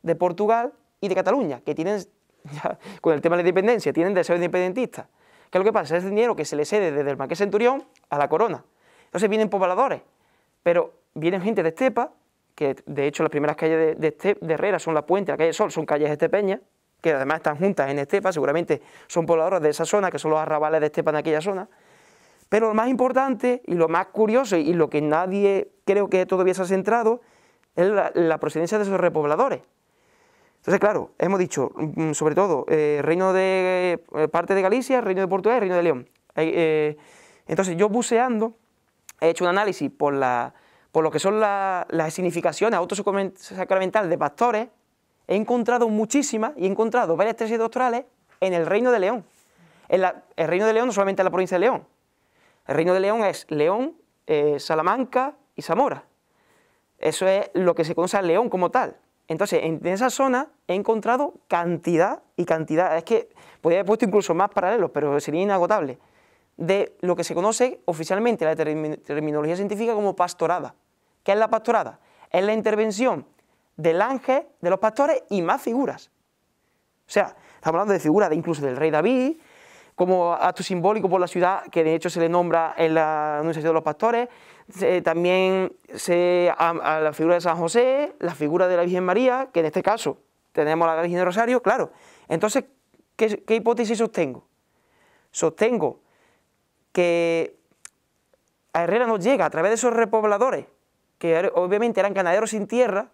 de Portugal y de Cataluña, que tienen, ya, con el tema de la independencia, tienen deseos independentistas. ¿Qué es lo que pasa? Es dinero que se le cede desde el Marqués Centurión a la corona. Entonces vienen pobladores, pero vienen gente de estepa, que de hecho las primeras calles de Herrera son la Puente, la calle Sol, son calles estepeñas, que además están juntas en estepa, seguramente son pobladores de esa zona, que son los arrabales de estepa en aquella zona. Pero lo más importante y lo más curioso y lo que nadie creo que todavía se ha centrado es la procedencia de esos repobladores. Entonces, claro, hemos dicho, sobre todo, reino de parte de Galicia, reino de Portugal y reino de León. Entonces, yo buceando, he hecho un análisis por lo que son las significaciones autosacramentales de pastores, he encontrado muchísimas y he encontrado varias tesis doctorales en el reino de León. El reino de León no solamente es la provincia de León, el reino de León es León, Salamanca y Zamora. Eso es lo que se conoce a León como tal. Entonces, en esa zona he encontrado cantidad y cantidad, es que podría haber puesto incluso más paralelos, pero sería inagotable, de lo que se conoce oficialmente, la terminología científica, como pastorada. ¿Qué es la pastorada? Es la intervención del ángel, de los pastores y más figuras. O sea, estamos hablando de figuras incluso del rey David, como acto simbólico por la ciudad, que de hecho se le nombra en la Anunciación de los Pastores, también a la figura de San José, la figura de la Virgen María, que en este caso tenemos a la Virgen del Rosario, claro. Entonces, ¿qué hipótesis sostengo? Sostengo que a Herrera nos llega a través de esos repobladores, que obviamente eran ganaderos sin tierra,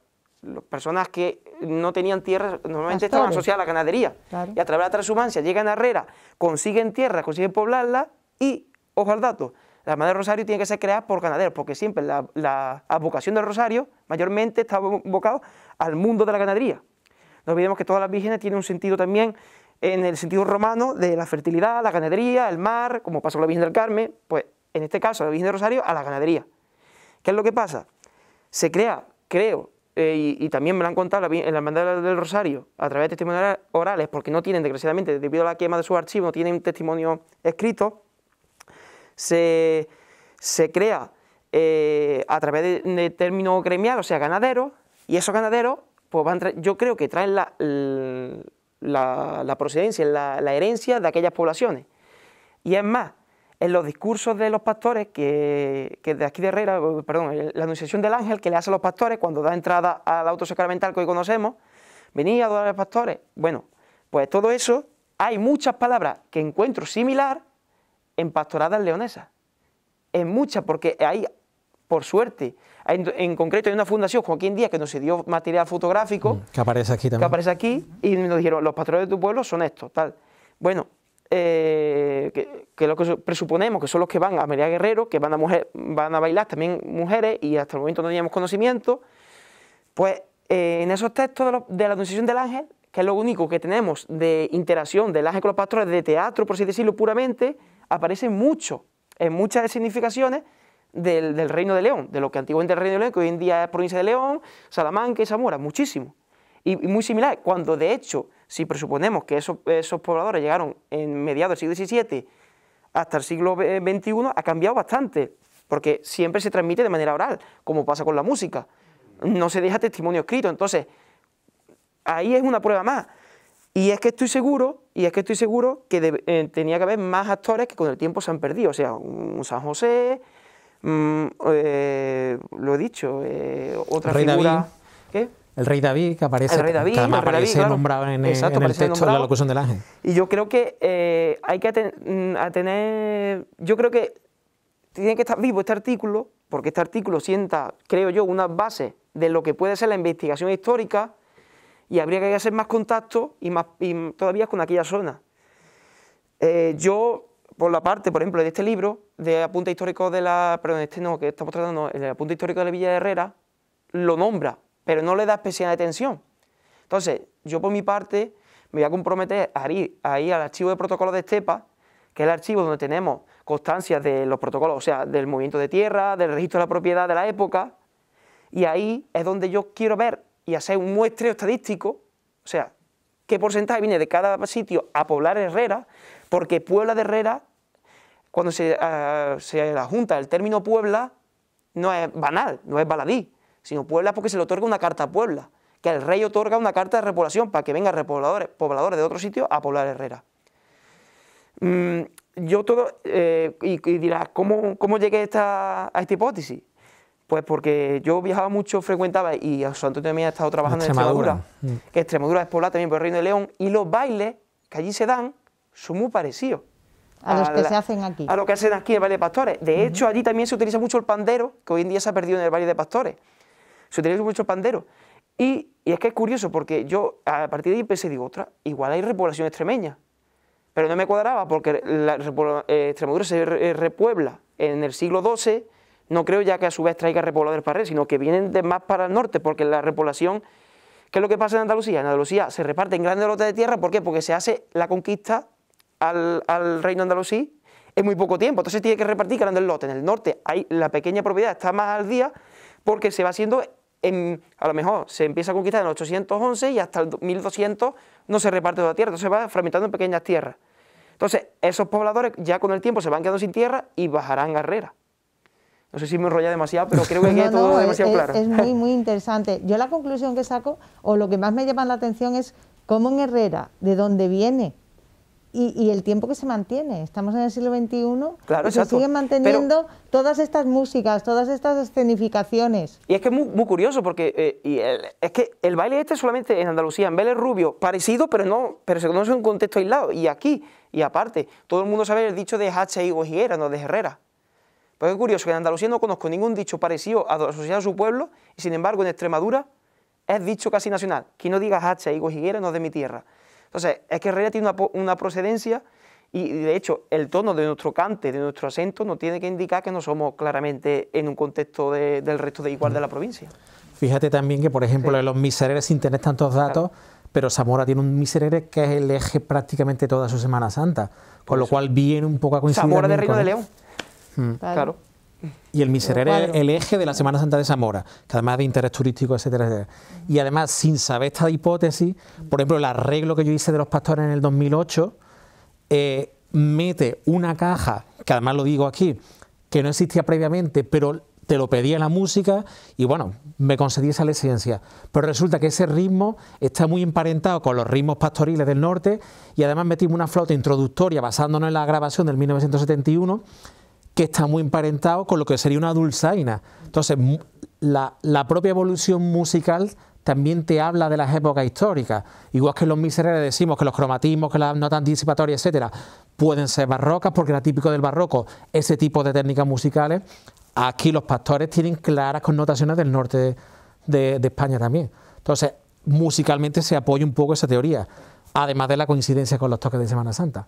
personas que no tenían tierra, normalmente estaban asociadas a la ganadería, claro. Y a través de la transhumancia llegan a Herrera, consiguen tierra, consiguen poblarla y, ojo al dato, la Hermandad del Rosario tiene que ser creada por ganaderos, porque siempre la advocación del Rosario mayormente está abocado al mundo de la ganadería. No olvidemos que todas las vírgenes tienen un sentido también, en el sentido romano, de la fertilidad, la ganadería, el mar, como pasó con la Virgen del Carmen, pues en este caso la Virgen del Rosario a la ganadería. ¿Qué es lo que pasa? Se crea, creo, y también me lo han contado en la Hermandad del Rosario a través de testimonios orales, porque no tienen, desgraciadamente, debido a la quema de sus archivos, no tienen testimonio escrito, se crea a través de términos gremiales, o sea, ganaderos, y esos ganaderos, pues yo creo que traen la procedencia, la herencia de aquellas poblaciones. Y es más, en los discursos de los pastores, que de aquí de Herrera, perdón, la anunciación del ángel que le hace a los pastores cuando da entrada al auto sacramental que hoy conocemos, venía a adorar a los pastores. Bueno, pues todo eso, hay muchas palabras que encuentro similar en pastoradas leonesas. En muchas, porque hay, por suerte, en concreto hay una fundación, Joaquín Díaz, que nos dio material fotográfico. Que aparece aquí también. Que aparece aquí, y nos dijeron, los pastores de tu pueblo son estos, tal. Bueno, que lo que presuponemos que son los que van a María Guerrero, que van a bailar también mujeres, y hasta el momento no teníamos conocimiento, pues en esos textos de la Anunciación del Ángel, que es lo único que tenemos de interacción del ángel con los pastores, de teatro, por así decirlo puramente, aparecen mucho, en muchas significaciones del Reino de León, de lo que antiguamente era el Reino de León, que hoy en día es provincia de León, Salamanca y Zamora, muchísimo. Y muy similar, cuando de hecho, si presuponemos que esos pobladores llegaron en mediados del siglo XVII hasta el siglo XXI, ha cambiado bastante, porque siempre se transmite de manera oral, como pasa con la música, no se deja testimonio escrito. Entonces, ahí es una prueba más. Y es que estoy seguro que tenía que haber más actores que con el tiempo se han perdido, o sea, un San José, lo he dicho, otra Rey figura... David. ¿Qué? El rey David, que aparece, el rey David, que además aparece claro, nombrado en exacto, el texto de la locución del ángel. Y yo creo que hay que tener, yo creo que tiene que estar vivo este artículo, porque este artículo sienta, creo yo, una base de lo que puede ser la investigación histórica, y habría que hacer más contacto y todavía con aquella zona. Yo, por la parte, por ejemplo, de este libro, de apunte histórico de la, perdón, este no, que estamos tratando, el apunte histórico de la Villa de Herrera, lo nombra, pero no le da especial atención. Entonces, yo por mi parte me voy a comprometer a ir ahí al archivo de protocolos de Estepa, que es el archivo donde tenemos constancias de los protocolos, o sea, del movimiento de tierra, del registro de la propiedad de la época, y ahí es donde yo quiero ver y hacer un muestreo estadístico, o sea, qué porcentaje viene de cada sitio a poblar Herrera, porque Puebla de Herrera, cuando se la junta el término Puebla, no es banal, no es baladí, sino Puebla porque se le otorga una carta a Puebla, que el rey otorga una carta de repoblación para que vengan pobladores de otro sitio a poblar Herrera. yo todo, y dirás, ¿cómo llegué a esta hipótesis? Pues porque yo viajaba mucho, frecuentaba, y José Antonio también ha estado trabajando en Extremadura, que Extremadura es poblada también por el Reino de León, y los bailes que allí se dan son muy parecidos a los que se hacen aquí. A lo que hacen aquí en el Valle de Pastores. De hecho, allí también se utiliza mucho el pandero, que hoy en día se ha perdido en el Valle de Pastores. Se utiliza mucho el pandero. Y es que es curioso, porque yo a partir de ahí pensé, digo, ostras, igual hay repoblación extremeña. Pero no me cuadraba, porque Extremadura se repuebla en el siglo XII, no creo ya que a su vez traiga repobladores para sino que vienen de más para el norte, porque la repoblación, ¿qué es lo que pasa en Andalucía? En Andalucía se reparten grandes lotes de tierra, ¿por qué? Porque se hace la conquista al reino andalusí en muy poco tiempo, entonces tiene que repartir grandes lotes. En el norte la pequeña propiedad está más al día, porque se va haciendo, a lo mejor se empieza a conquistar en el 811 y hasta el 1200 no se reparte toda la tierra, entonces se va fragmentando en pequeñas tierras. Entonces esos pobladores ya con el tiempo se van quedando sin tierra y bajarán a Herrera. No sé si me enrolla demasiado, pero creo que queda todo demasiado claro. Es muy, muy interesante. Yo la conclusión que saco, o lo que más me llama la atención es cómo en Herrera, de dónde viene, y el tiempo que se mantiene. Estamos en el siglo XXI, claro, y se siguen manteniendo todas estas músicas, todas estas escenificaciones. Y es que es muy curioso, porque es que el baile este solamente en Andalucía, en Vélez Rubio, parecido, pero se conoce en un contexto aislado. Y aquí, y aparte, todo el mundo sabe el dicho de hacha, higo, higuera, no de Herrera. Pues es curioso que en Andalucía no conozco ningún dicho parecido asociado a su pueblo, y sin embargo en Extremadura es dicho casi nacional. Quien no diga hacha, higo, higuera, no es de mi tierra. Entonces, es que Herrera tiene una procedencia, y de hecho el tono de nuestro cante, de nuestro acento, nos tiene que indicar que no somos claramente en un contexto del resto de igual de la provincia. Fíjate también que, por ejemplo, en los misereres, sin tener tantos datos, claro, pero Zamora tiene un miserere que es el eje prácticamente toda su Semana Santa, con lo cual viene un poco a coincidir. Zamora de Reino de León. Claro. Y el miserere es el eje de la Semana Santa de Zamora, que además de interés turístico, etcétera, etcétera. Y además, sin saber esta hipótesis, por ejemplo, el arreglo que yo hice de los pastores en el 2008, mete una caja, que además lo digo aquí, que no existía previamente, pero te lo pedía la música y bueno, me concedí esa licencia. Pero resulta que ese ritmo está muy emparentado con los ritmos pastoriles del norte, y además metimos una flauta introductoria basándonos en la grabación del 1971, que está muy emparentado con lo que sería una dulzaina. Entonces, la propia evolución musical también te habla de las épocas históricas. Igual que en los misereres decimos que los cromatismos, que las notas anticipatorias, etcétera, pueden ser barrocas, porque era típico del barroco ese tipo de técnicas musicales. Aquí los pastores tienen claras connotaciones del norte de España también. Entonces, musicalmente se apoya un poco esa teoría, además de la coincidencia con los toques de Semana Santa.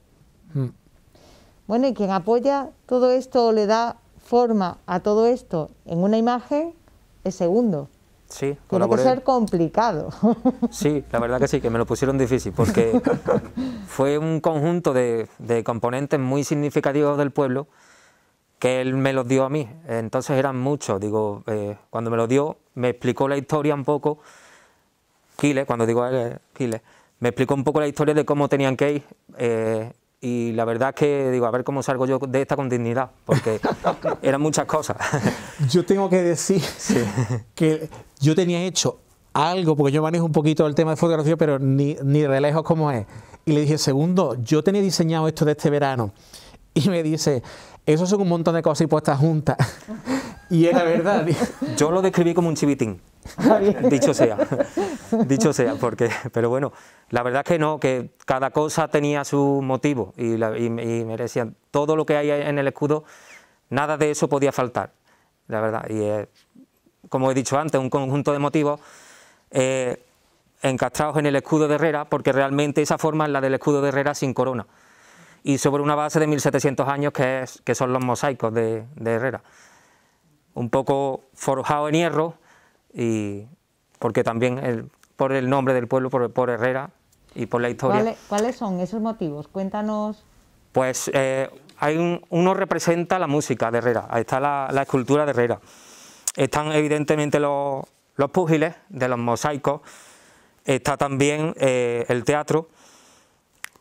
Bueno, y quien apoya todo esto, le da forma a todo esto en una imagen, es Segundo. Sí, tiene que ser complicado. Sí, la verdad que sí, que me lo pusieron difícil, porque fue un conjunto de componentes muy significativos del pueblo que él me los dio a mí. Entonces eran muchos. Digo, cuando me los dio, me explicó la historia un poco. Quiles, cuando digo Quiles, me explicó un poco la historia de cómo tenían que ir. Y la verdad es que digo, a ver cómo salgo yo de esta con dignidad, porque eran muchas cosas. Yo tengo que decir que yo tenía hecho algo, porque yo manejo un poquito el tema de fotografía, pero ni de lejos como es. Y le dije, Segundo, yo tenía diseñado esto de este verano. Y me dice, eso son un montón de cosas y puestas juntas. Y era verdad. Yo lo describí como un chivitín. Dicho sea, porque, pero bueno, la verdad es que no, que cada cosa tenía su motivo y merecían todo lo que hay en el escudo, nada de eso podía faltar, la verdad. Y como he dicho antes, un conjunto de motivos encastrados en el escudo de Herrera, porque realmente esa forma es la del escudo de Herrera sin corona, y sobre una base de 1700 años que son los mosaicos de Herrera, un poco forjado en hierro. Y porque también por el nombre del pueblo, por Herrera y por la historia. ¿Cuáles son esos motivos? Cuéntanos. Pues uno representa la música de Herrera, ahí está la escultura de Herrera. Están evidentemente los púgiles de los mosaicos, está también el teatro,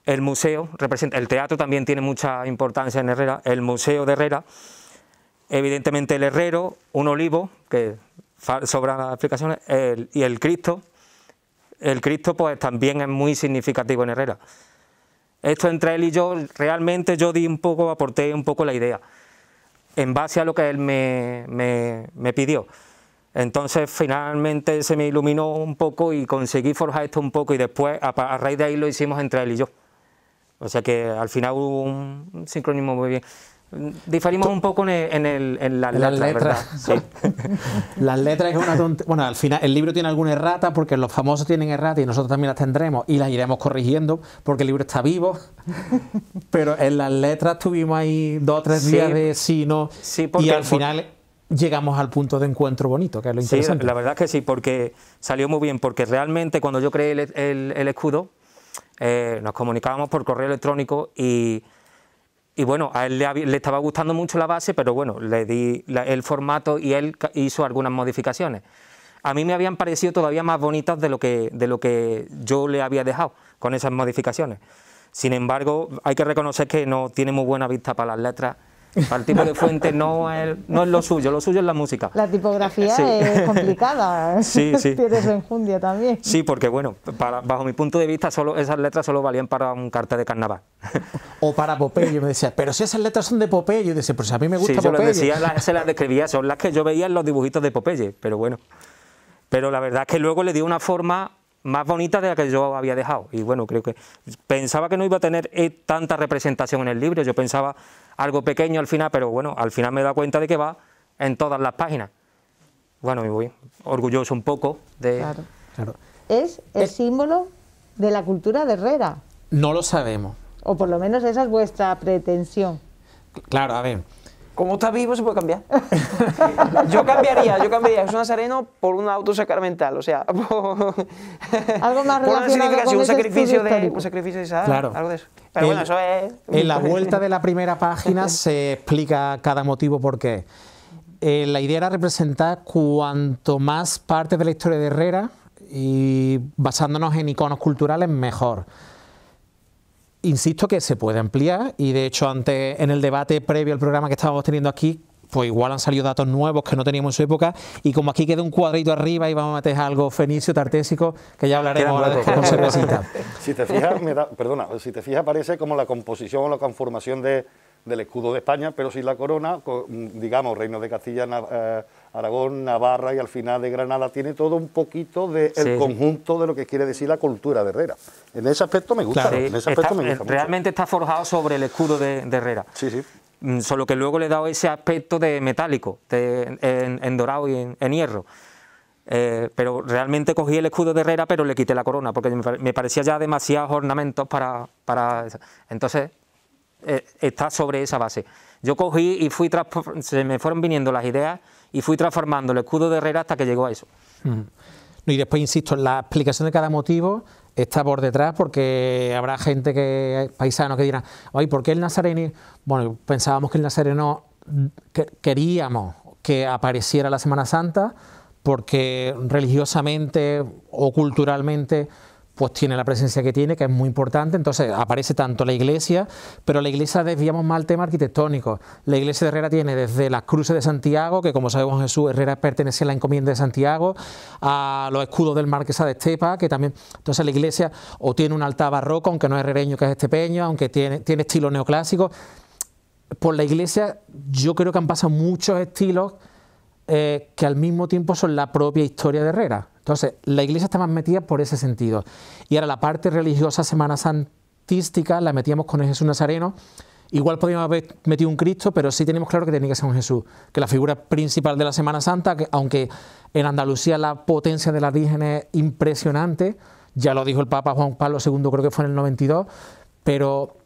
el museo, el teatro también tiene mucha importancia en Herrera, el museo de Herrera, evidentemente el herrero, un olivo, que sobran las explicaciones, y el Cristo. El Cristo pues también es muy significativo en Herrera. Esto entre él y yo, realmente yo aporté un poco la idea, en base a lo que él me pidió. Entonces finalmente se me iluminó un poco y conseguí forjar esto un poco, y después a raíz de ahí lo hicimos entre él y yo. O sea que al final hubo un sincronismo muy bien. Diferimos un poco en las letras, ¿verdad? Sí. Las letras es una tontería. Bueno, al final el libro tiene alguna errata, porque los famosos tienen errata y nosotros también las tendremos y las iremos corrigiendo porque el libro está vivo. Pero en las letras tuvimos ahí 2 o 3 días de sí, no. Sí, porque, y al final llegamos al punto de encuentro bonito, que es lo interesante. Sí, la verdad es que sí, porque salió muy bien, porque realmente cuando yo creé el escudo, nos comunicábamos por correo electrónico y bueno, a él le estaba gustando mucho la base, pero bueno, le di el formato y él hizo algunas modificaciones. A mí me habían parecido todavía más bonitas de lo que yo le había dejado con esas modificaciones. Sin embargo, hay que reconocer que no tiene muy buena vista para las letras. Para el tipo de fuente no es lo suyo es la música. La tipografía Sí. es complicada. Sí, sí. Tiene su enjundia también. Sí, porque bueno, bajo mi punto de vista, esas letras solo valían para un cartel de carnaval. O para Popeye, me decía, pero si esas letras son de Popeye, yo decía, pues a mí me gusta Sí, yo Popeye. se las describía, son las que yo veía en los dibujitos de Popeye, pero bueno. Pero la verdad es que luego le dio una forma más bonita de la que yo había dejado. Y bueno, creo que pensaba que no iba a tener tanta representación en el libro, yo pensaba algo pequeño al final, pero bueno, al final me he dado cuenta de que va en todas las páginas. Bueno, me voy orgulloso un poco de... Claro. Claro. Es el símbolo de la cultura de Herrera, No lo sabemos. o por lo menos esa es vuestra pretensión. Claro, a ver. Como está vivo se puede cambiar. Yo cambiaría a Jesús Nazareno por un auto sacramental, o sea, Algo más por una relacionado significación, con un ese sacrificio estudio de histórico. Isaac, Claro. algo de eso. Pero bueno, eso es... En la vuelta de la primera página se explica cada motivo por qué. La idea era representar cuanto más parte de la historia de Herrera y basándonos en iconos culturales mejor. Insisto que se puede ampliar y de hecho antes en el debate previo al programa que estábamos teniendo aquí, pues igual han salido datos nuevos que no teníamos en su época, y como aquí queda un cuadrito arriba y vamos a meter algo fenicio, tartésico, que ya hablaremos ahora después con cervecita. Si te fijas, si te fijas parece como la composición o la conformación del escudo de España, pero sin la corona, digamos, Reino de Castilla, Aragón, Navarra y al final de Granada, tiene todo un poquito del conjunto de lo que quiere decir la cultura de Herrera. En ese aspecto me gusta, Claro. en ese aspecto me gusta mucho. Realmente está forjado sobre el escudo de Herrera. Sí, sí. Solo que luego le he dado ese aspecto de metálico, en dorado y en hierro. Pero realmente cogí el escudo de Herrera, pero le quité la corona, porque me parecía ya demasiados ornamentos para eso. Entonces, está sobre esa base. Yo cogí y se me fueron viniendo las ideas y fui transformando el escudo de Herrera hasta que llegó a eso. Y después, insisto, la explicación de cada motivo está por detrás, porque habrá gente paisanos que dirán, ay, ¿por qué el nazareno? Bueno, pensábamos que el nazareno queríamos que apareciera la Semana Santa, porque religiosamente o culturalmente pues tiene la presencia que tiene, que es muy importante. Entonces aparece tanto la iglesia, pero la iglesia desviamos mal el tema arquitectónico. La iglesia de Herrera tiene desde las cruces de Santiago, que como sabemos Jesús Herrera pertenecía a la encomienda de Santiago, a los escudos del Marquesa de Estepa, que también... Entonces la iglesia o tiene un altar barroco, aunque no es herrereño, que es estepeño, aunque tiene estilo neoclásico. Por la iglesia yo creo que han pasado muchos estilos que al mismo tiempo son la propia historia de Herrera. Entonces, la iglesia está más metida por ese sentido. Y ahora la parte religiosa semana santística la metíamos con el Jesús Nazareno. Igual podíamos haber metido un Cristo, pero sí teníamos claro que tenía que ser un Jesús, que la figura principal de la Semana Santa, que aunque en Andalucía la potencia de la Virgen es impresionante, ya lo dijo el Papa Juan Pablo II, creo que fue en el 92, pero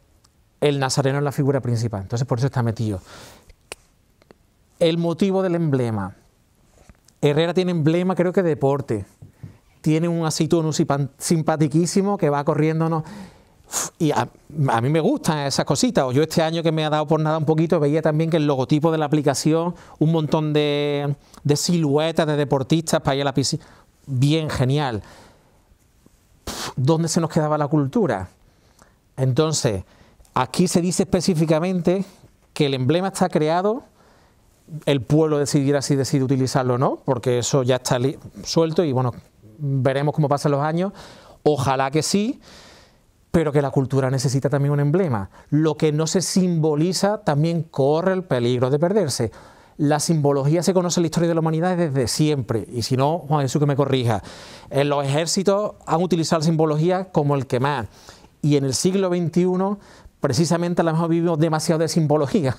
el Nazareno es la figura principal, entonces por eso está metido. El motivo del emblema. Herrera tiene emblema, creo que deporte. Tiene un aceituno simpatiquísimo que va corriéndonos. Y a mí me gustan esas cositas. Yo este año, que me ha dado por nada un poquito, veía también que el logotipo de la aplicación, un montón de siluetas de deportistas para ir a la piscina. Bien, genial. ¿Dónde se nos quedaba la cultura? Entonces, aquí se dice específicamente que el emblema está creado, el pueblo decidirá si decide utilizarlo o no, porque eso ya está suelto y bueno, veremos cómo pasan los años. Ojalá que sí, pero que la cultura necesita también un emblema. Lo que no se simboliza también corre el peligro de perderse. La simbología se conoce en la historia de la humanidad desde siempre, y si no, Juan Jesús que me corrija. En los ejércitos han utilizado la simbología como el que más, y en el siglo XXI precisamente a lo mejor vivimos demasiado de simbología,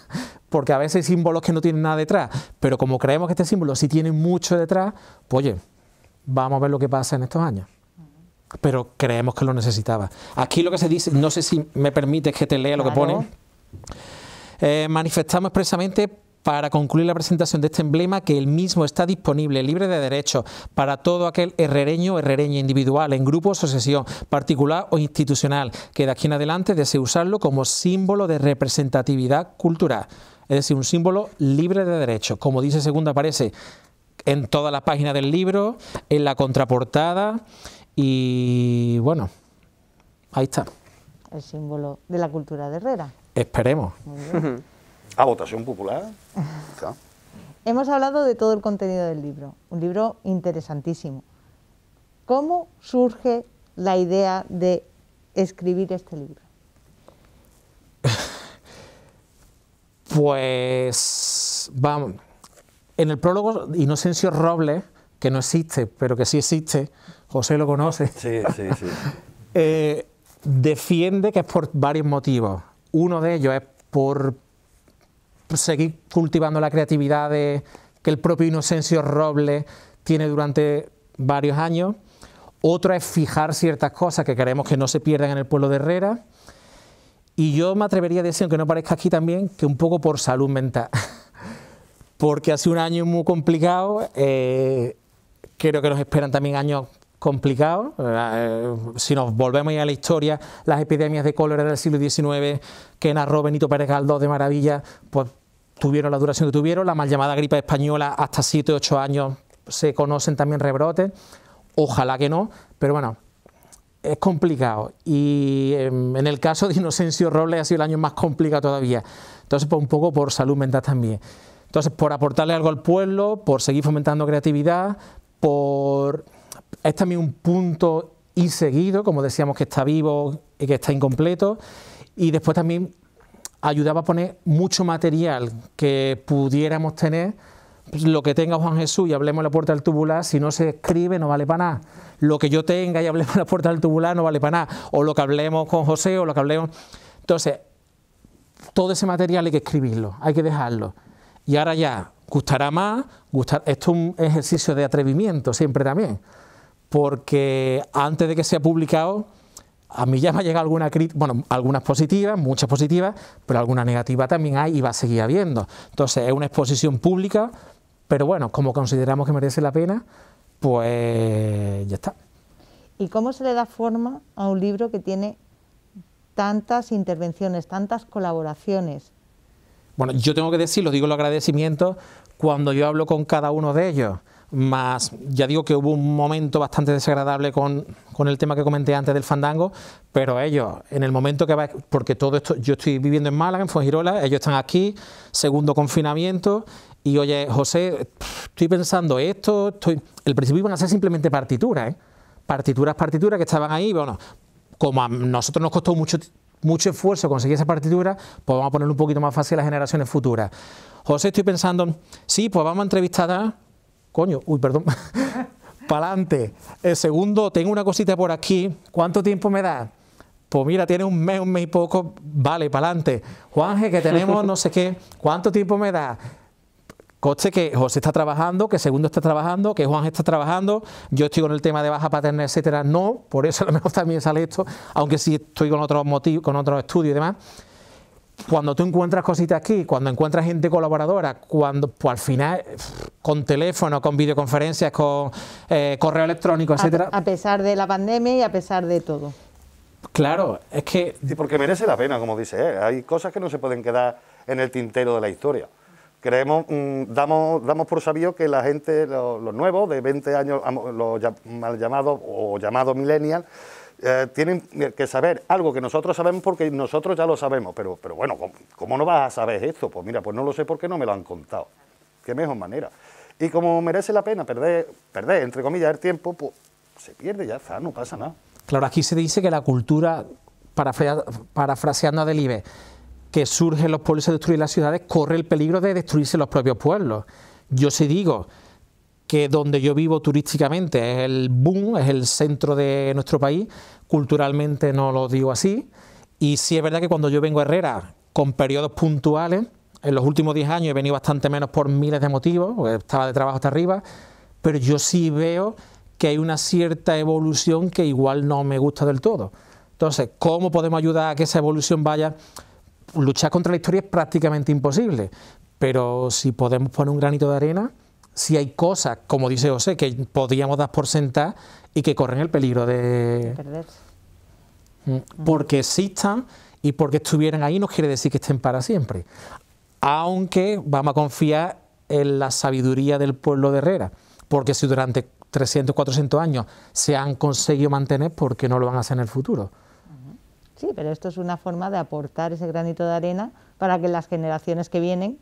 porque a veces hay símbolos que no tienen nada detrás, pero como creemos que este símbolo sí tiene mucho detrás, pues oye, vamos a ver lo que pasa en estos años. Pero creemos que lo necesitaba. Aquí lo que se dice, no sé si me permites que te lea lo que pone. Manifestamos expresamente para concluir la presentación de este emblema que el mismo está disponible, libre de derechos, para todo aquel herrereño o herrereña individual, en grupo o asociación, particular o institucional, que de aquí en adelante desee usarlo como símbolo de representatividad cultural. Es decir, un símbolo libre de derechos. Como dice Segunda, aparece en todas las páginas del libro, en la contraportada, y bueno, ahí está. El símbolo de la cultura de Herrera. Esperemos. Muy bien. A votación popular. Claro. Hemos hablado de todo el contenido del libro, un libro interesantísimo. ¿Cómo surge la idea de escribir este libro? Pues vamos, en el prólogo Inocencio Robles, que no existe, pero que sí existe, José lo conoce, Sí, sí, sí. defiende que es por varios motivos. Uno de ellos es por seguir cultivando la creatividad que el propio Inocencio Robles tiene durante varios años. Otro es fijar ciertas cosas que queremos que no se pierdan en el pueblo de Herrera. Y yo me atrevería a decir, aunque no parezca aquí también, que un poco por salud mental. Porque hace un año muy complicado, creo que nos esperan también años complicados. Si nos volvemos ya a la historia, las epidemias de cólera del siglo XIX que narró Benito Pérez Galdós de maravilla, pues tuvieron la duración que tuvieron. La mal llamada gripe española, hasta 7 o 8 años se conocen también rebrotes. Ojalá que no, pero bueno, es complicado. Y en el caso de Inocencio Robles ha sido el año más complicado todavía. Entonces, pues un poco por salud mental también. Entonces, por aportarle algo al pueblo, por seguir fomentando creatividad, es también un punto inseguido, como decíamos, que está vivo y que está incompleto, y después también ayudaba a poner mucho material que pudiéramos tener. Pues lo que tenga Juan Jesús y hablemos en la puerta del tubular, si no se escribe no vale para nada. Lo que yo tenga y hablemos en la puerta del tubular no vale para nada. O lo que hablemos con José, o lo que hablemos... Entonces, todo ese material hay que escribirlo, hay que dejarlo. Y ahora ya, gustará más, esto es un ejercicio de atrevimiento siempre también, porque antes de que sea publicado, a mí ya me ha llegado alguna crítica, bueno, algunas positivas, muchas positivas, pero alguna negativa también hay y va a seguir habiendo. Entonces es una exposición pública, pero bueno, como consideramos que merece la pena, pues ya está. ¿Y cómo se le da forma a un libro que tiene tantas intervenciones, tantas colaboraciones? Bueno, yo tengo que decir, lo digo los agradecimientos, cuando yo hablo con cada uno de ellos, más ya digo que hubo un momento bastante desagradable con el tema que comenté antes del fandango, pero ellos, en el momento que va, porque todo esto, yo estoy viviendo en Málaga, en Fuengirola, ellos están aquí, segundo confinamiento, y oye, José, estoy pensando esto, el principio iban a ser simplemente partituras, partituras que estaban ahí, bueno, como a nosotros nos costó mucho esfuerzo conseguir esa partitura, pues vamos a ponerlo un poquito más fácil a las generaciones futuras. José, estoy pensando, sí, pues vamos a entrevistar a... Coño, uy, perdón, para adelante. El segundo, tengo una cosita por aquí, ¿cuánto tiempo me da? Pues mira, tiene un mes y poco, vale, para adelante. Juanje, que tenemos no sé qué, ¿cuánto tiempo me da? Conste que José está trabajando, que Segundo está trabajando, que Juan está trabajando, yo estoy con el tema de baja paterna, etcétera, no, por eso a lo mejor también sale esto, aunque sí estoy con otros motivos, con otros estudios y demás. Cuando tú encuentras cositas aquí, cuando encuentras gente colaboradora, cuando pues al final con teléfono, con videoconferencias, con correo electrónico, etcétera. A pesar de la pandemia y a pesar de todo. Claro, es que... Sí, porque merece la pena, como dice él. Hay cosas que no se pueden quedar en el tintero de la historia. Creemos, damos por sabido que la gente, los nuevos, de 20 años, los mal llamados o llamados millennials, tienen que saber algo que nosotros sabemos porque nosotros ya lo sabemos, pero bueno, ¿cómo no vas a saber esto? Pues mira, pues no lo sé porque no me lo han contado. Qué mejor manera. Y como merece la pena perder, entre comillas, el tiempo, pues se pierde, ya está, no pasa nada. Claro, aquí se dice que la cultura parafraseando a Delibes, que surgen los pueblos y se destruyen las ciudades, corre el peligro de destruirse los propios pueblos. Yo sí digo que donde yo vivo turísticamente es el boom, es el centro de nuestro país, culturalmente no lo digo así, y sí es verdad que cuando yo vengo a Herrera con periodos puntuales, en los últimos 10 años he venido bastante menos por miles de motivos, porque estaba de trabajo hasta arriba, pero yo sí veo que hay una cierta evolución que igual no me gusta del todo. Entonces, ¿cómo podemos ayudar a que esa evolución vaya? Luchar contra la historia es prácticamente imposible, pero si podemos poner un granito de arena, si hay cosas, como dice José, que podríamos dar por sentadas y que corren el peligro de perderse. Porque existan y porque estuvieran ahí no quiere decir que estén para siempre. Aunque vamos a confiar en la sabiduría del pueblo de Herrera, porque si durante 300, 400 años se han conseguido mantener, ¿por qué no lo van a hacer en el futuro? Sí, pero esto es una forma de aportar ese granito de arena para que las generaciones que vienen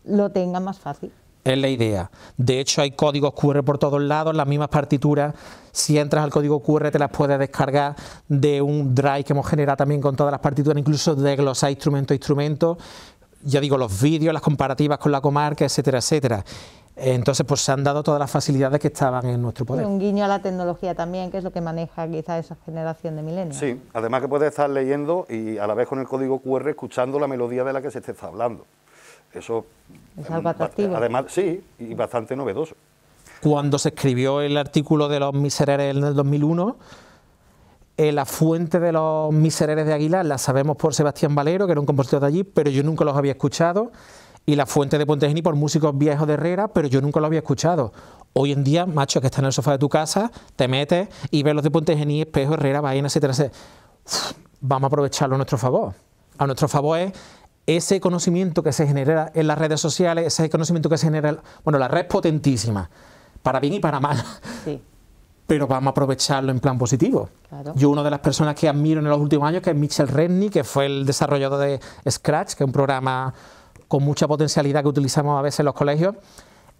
lo tengan más fácil. Es la idea. De hecho, hay códigos QR por todos lados, las mismas partituras. Si entras al código QR te las puedes descargar de un drive que hemos generado también con todas las partituras, incluso desglosar instrumento a instrumento. Ya digo, los vídeos, las comparativas con la comarca, etcétera, etcétera. Entonces, pues se han dado todas las facilidades que estaban en nuestro poder. Y un guiño a la tecnología también, que es lo que maneja quizá esa generación de milenios. Sí, además que puedes estar leyendo y a la vez con el código QR escuchando la melodía de la que se te está hablando. Eso es algo atractivo. Además, sí, y bastante novedoso. Cuando se escribió el artículo de los Misereres en el 2001, la fuente de los Misereres de Aguilar la sabemos por Sebastián Valero, que era un compositor de allí, pero yo nunca los había escuchado. Y la fuente de Puente Genil por músicos viejos de Herrera, pero yo nunca lo había escuchado. Hoy en día, macho, que está en el sofá de tu casa, te metes y ves los de Puente Genil, Espejo, Herrera, Baena, etcétera, etcétera. Vamos a aprovecharlo a nuestro favor. A nuestro favor es ese conocimiento que se genera en las redes sociales, ese conocimiento que se genera... Bueno, la red es potentísima, para bien y para mal. Sí. Pero vamos a aprovecharlo en plan positivo. Claro. Yo, una de las personas que admiro en los últimos años, que es Michel Redney, que fue el desarrollador de Scratch, que es un programa con mucha potencialidad que utilizamos a veces en los colegios,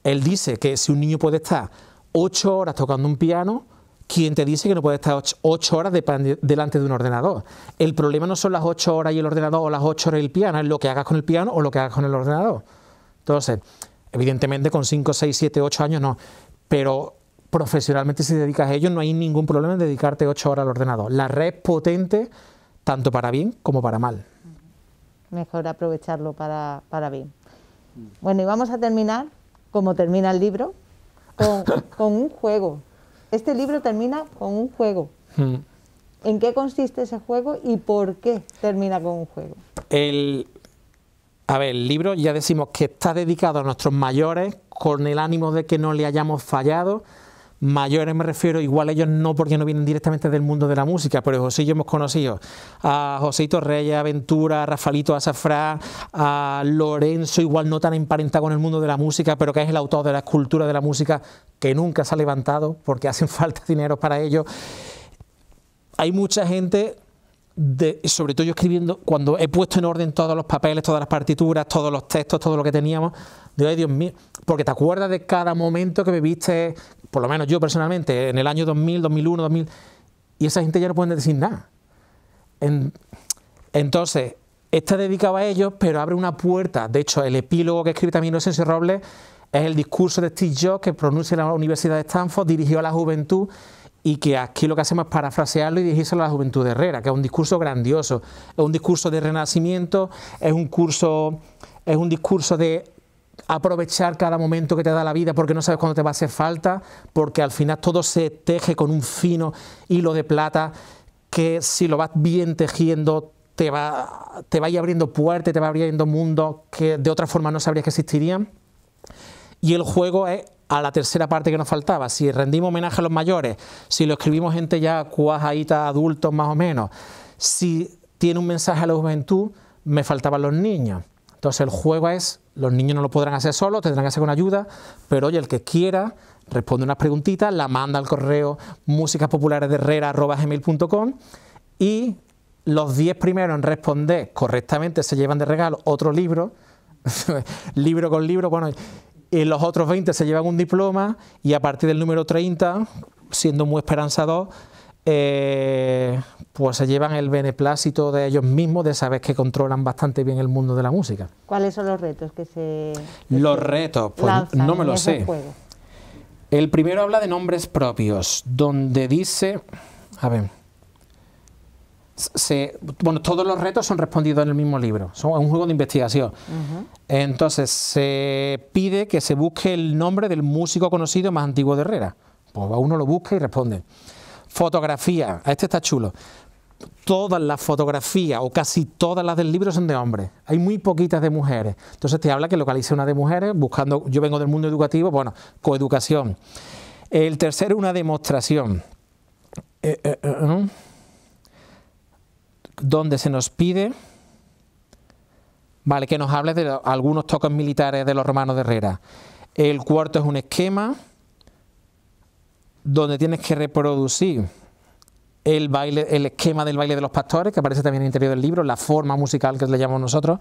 él dice que si un niño puede estar 8 horas tocando un piano, ¿quién te dice que no puede estar 8 horas delante de un ordenador? El problema no son las 8 horas y el ordenador o las 8 horas y el piano, es lo que hagas con el piano o lo que hagas con el ordenador. Entonces, evidentemente con 5, 6, 7, 8 años no, pero profesionalmente si te dedicas a ello no hay ningún problema en dedicarte 8 horas al ordenador. La red es potente tanto para bien como para mal. Mejor aprovecharlo para bien. Bueno, y vamos a terminar, como termina el libro, con un juego. Este libro termina con un juego. ¿En qué consiste ese juego y por qué termina con un juego? El libro ya decimos que está dedicado a nuestros mayores con el ánimo de que no le hayamos fallado. Mayores me refiero, igual ellos no porque no vienen directamente del mundo de la música, pero José y yo hemos conocido a Joséito Reyes, a Ventura, a Rafaelito Azafrán, a Lorenzo, igual no tan emparentado con el mundo de la música, pero que es el autor de la escultura de la música que nunca se ha levantado porque hacen falta dinero para ello. Hay mucha gente, sobre todo yo escribiendo, cuando he puesto en orden todos los papeles, todas las partituras, todos los textos, todo lo que teníamos, digo, ay Dios mío, porque te acuerdas de cada momento que viviste, por lo menos yo personalmente, en el año 2000, 2001, 2000, y esa gente ya no puede decir nada. Entonces, está dedicado a ellos, pero abre una puerta. De hecho, el epílogo que escribe también Inocencio Robles es el discurso de Steve Jobs que pronuncia en la Universidad de Stanford, dirigido a la juventud, y que aquí lo que hacemos es parafrasearlo y dirigírselo a la juventud de Herrera, que es un discurso grandioso, es un discurso de renacimiento, es un discurso de aprovechar cada momento que te da la vida porque no sabes cuándo te va a hacer falta, porque al final todo se teje con un fino hilo de plata que si lo vas bien tejiendo te va a ir abriendo puertas, te va abriendo mundos que de otra forma no sabrías que existirían. Y el juego es a la tercera parte que nos faltaba. Si rendimos homenaje a los mayores, si lo escribimos gente ya cuajadita, adultos más o menos, si tiene un mensaje a la juventud, me faltaban los niños. Entonces el juego es, los niños no lo podrán hacer solos, tendrán que hacer con ayuda, pero oye, el que quiera, responde unas preguntitas, la manda al correo musicaspopularesdeherrera@gmail.com y los 10 primeros en responder correctamente se llevan de regalo otro libro, libro con libro, bueno, y los otros 20 se llevan un diploma y a partir del número 30, siendo muy esperanzador, pues se llevan el beneplácito de ellos mismos de saber que controlan bastante bien el mundo de la música. ¿Cuáles son los retos que se Los retos, pues lanzan no me en lo ese sé. juego? El primero habla de nombres propios, donde dice, a ver, bueno, todos los retos son respondidos en el mismo libro, son un juego de investigación. Entonces se pide que se busque el nombre del músico conocido más antiguo de Herrera. Pues uno lo busca y responde. Fotografía, este está chulo. Todas las fotografías, o casi todas las del libro, son de hombres. Hay muy poquitas de mujeres. Entonces te habla que localice una de mujeres, buscando, yo vengo del mundo educativo, bueno, coeducación. El tercero, una demostración. Donde se nos pide, vale, que nos hable de algunos toques militares de los romanos de Herrera. El cuarto es un esquema, donde tienes que reproducir el baile, el esquema del baile de los pastores, que aparece también en el interior del libro, la forma musical que le llamamos nosotros.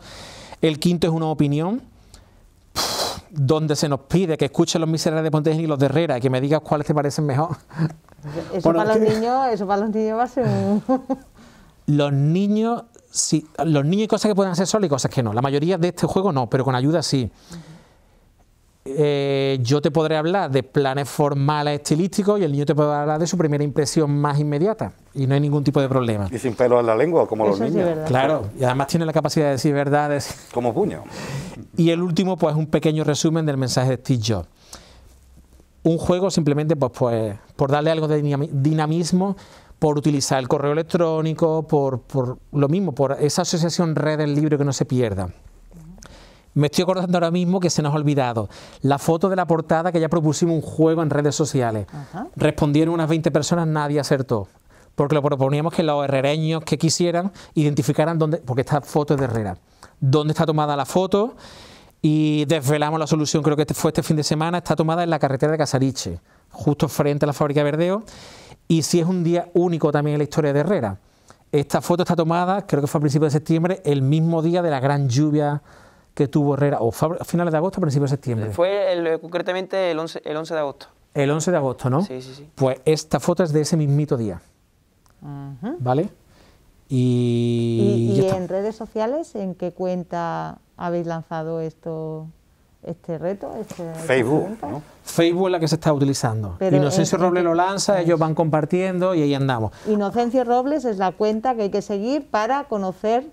El quinto es una opinión, donde se nos pide que escuchen los miserables de Pontejín y los de Herrera y que me digas cuáles te parecen mejor. Eso, Bueno, para los niños va a ser un... Los niños, sí, los niños hay cosas que pueden hacer solos y cosas que no. La mayoría de este juego no, pero con ayuda sí. Yo te podré hablar de planes formales estilísticos y el niño te podrá hablar de su primera impresión más inmediata y no hay ningún tipo de problema. Y sin pelos en la lengua, como Eso los sí es niños. verdad. Claro, y además tiene la capacidad de decir verdades. Como puño. Y el último, pues un pequeño resumen del mensaje de Steve Jobs. Un juego simplemente pues por darle algo de dinamismo, por utilizar el correo electrónico, por lo mismo, por esa asociación red del libro que no se pierda. Me estoy acordando ahora mismo que se nos ha olvidado la foto de la portada, que ya propusimos un juego en redes sociales. Respondieron unas 20 personas, nadie acertó, porque lo proponíamos que los herrereños que quisieran identificaran dónde, porque esta foto es de Herrera, dónde está tomada la foto, y desvelamos la solución. Creo que fue este fin de semana. Está tomada en la carretera de Casariche, justo frente a la fábrica de Verdeo, y sí es un día único también en la historia de Herrera. Esta foto está tomada, creo que fue a principios de septiembre, el mismo día de la gran lluvia que tuvo Herrera, o fue a finales de agosto o principios de septiembre. Fue concretamente el 11 de agosto. El 11 de agosto, ¿no? Sí, sí, sí. Pues esta foto es de ese mismito día, ¿vale? ¿Y ya está. en redes sociales, en qué cuenta habéis lanzado este reto? Facebook, ¿no? Facebook es la que se está utilizando. Pero Inocencio Robles lo lanza, ellos van compartiendo y ahí andamos. Inocencio Robles es la cuenta que hay que seguir para conocer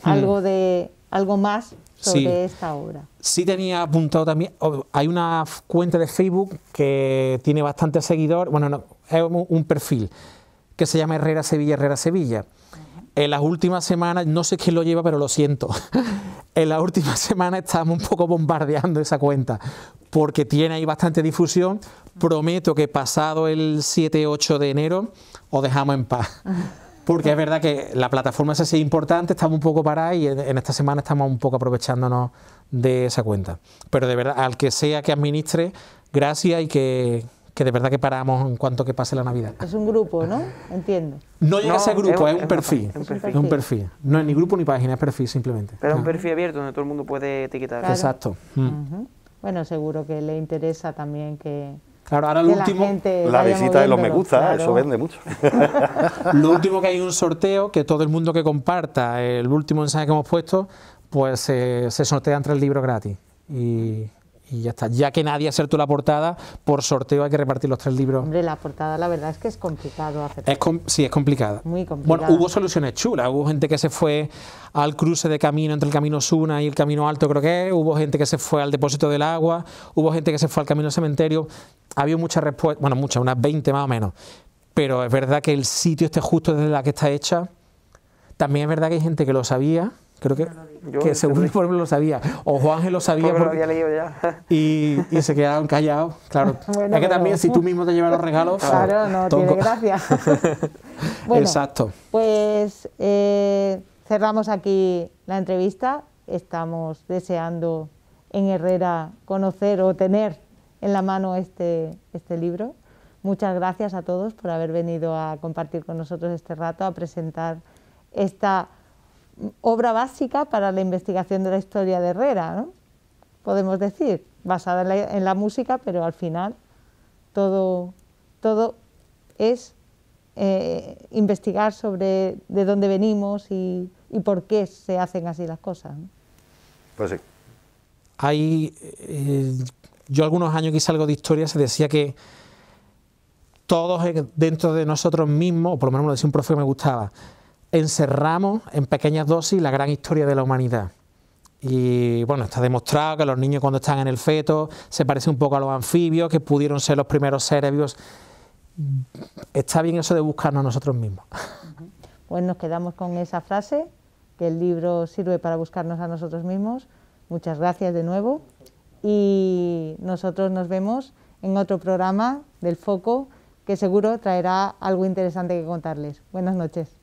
algo más sobre Sí. esta obra. Sí tenía apuntado también, hay una cuenta de Facebook que tiene bastantes seguidores, bueno, no, es un perfil que se llama Herrera Sevilla, Herrera Sevilla. En las últimas semanas, no sé quién lo lleva, pero lo siento, en las últimas semanas estamos un poco bombardeando esa cuenta, porque tiene ahí bastante difusión. Prometo que pasado el 7-8 de enero os dejamos en paz. Porque es verdad que la plataforma es así importante, estamos un poco parados y en esta semana estamos un poco aprovechándonos de esa cuenta. Pero de verdad, al que sea que administre, gracias, y que de verdad que paramos en cuanto que pase la Navidad. Es un grupo, ¿no? Entiendo. No llega a ser grupo, es un es perfil. un perfil. Es un perfil. No es ni grupo ni página, es perfil simplemente. Pero es un perfil abierto donde todo el mundo puede etiquetar. Claro. Exacto. Bueno, seguro que le interesa también que Claro, ahora lo la último, gente La vaya visita de los me moviéndolo, gusta, claro. eso vende mucho. lo último que hay un sorteo, que todo el mundo que comparta el último mensaje que hemos puesto, pues se sortean 3 libros gratis. Y ya está. Ya que nadie acertó la portada, por sorteo hay que repartir los 3 libros. Hombre, la portada la verdad es que es complicado hacer. Sí, es complicada. Muy complicada. Bueno, hubo soluciones chulas. Hubo gente que se fue al cruce de camino entre el Camino Osuna y el Camino Alto, creo que es. Hubo gente que se fue al depósito del agua. Hubo gente que se fue al Camino Cementerio. Había muchas respuestas, bueno, muchas, unas 20 más o menos. Pero es verdad que el sitio este justo desde la que está hecha. También es verdad que hay gente que lo sabía. Creo que según por ejemplo lo sabía. O Juanje lo sabía Porque lo había leído ya. y se quedaron callados. Claro. Bueno, es que pero- también si tú mismo te llevas los regalos. Claro, no tonco. tiene gracia. Bueno, Exacto. pues cerramos aquí la entrevista. Estamos deseando en Herrera conocer o tener en la mano este libro. Muchas gracias a todos por haber venido a compartir con nosotros este rato, a presentar esta obra básica para la investigación de la historia de Herrera, ¿no? Podemos decir, basada en la música, pero al final todo es investigar sobre de dónde venimos y por qué se hacen así las cosas, ¿no? Pues sí. Yo algunos años que hice algo de historia se decía que todos dentro de nosotros mismos, o por lo menos me lo decía un profe que me gustaba, encerramos en pequeñas dosis la gran historia de la humanidad. Y bueno, está demostrado que los niños cuando están en el feto se parecen un poco a los anfibios, que pudieron ser los primeros seres vivos. Está bien eso de buscarnos a nosotros mismos. Pues nos quedamos con esa frase, que el libro sirve para buscarnos a nosotros mismos. Muchas gracias de nuevo y nosotros nos vemos en otro programa del Foco que seguro traerá algo interesante que contarles. Buenas noches.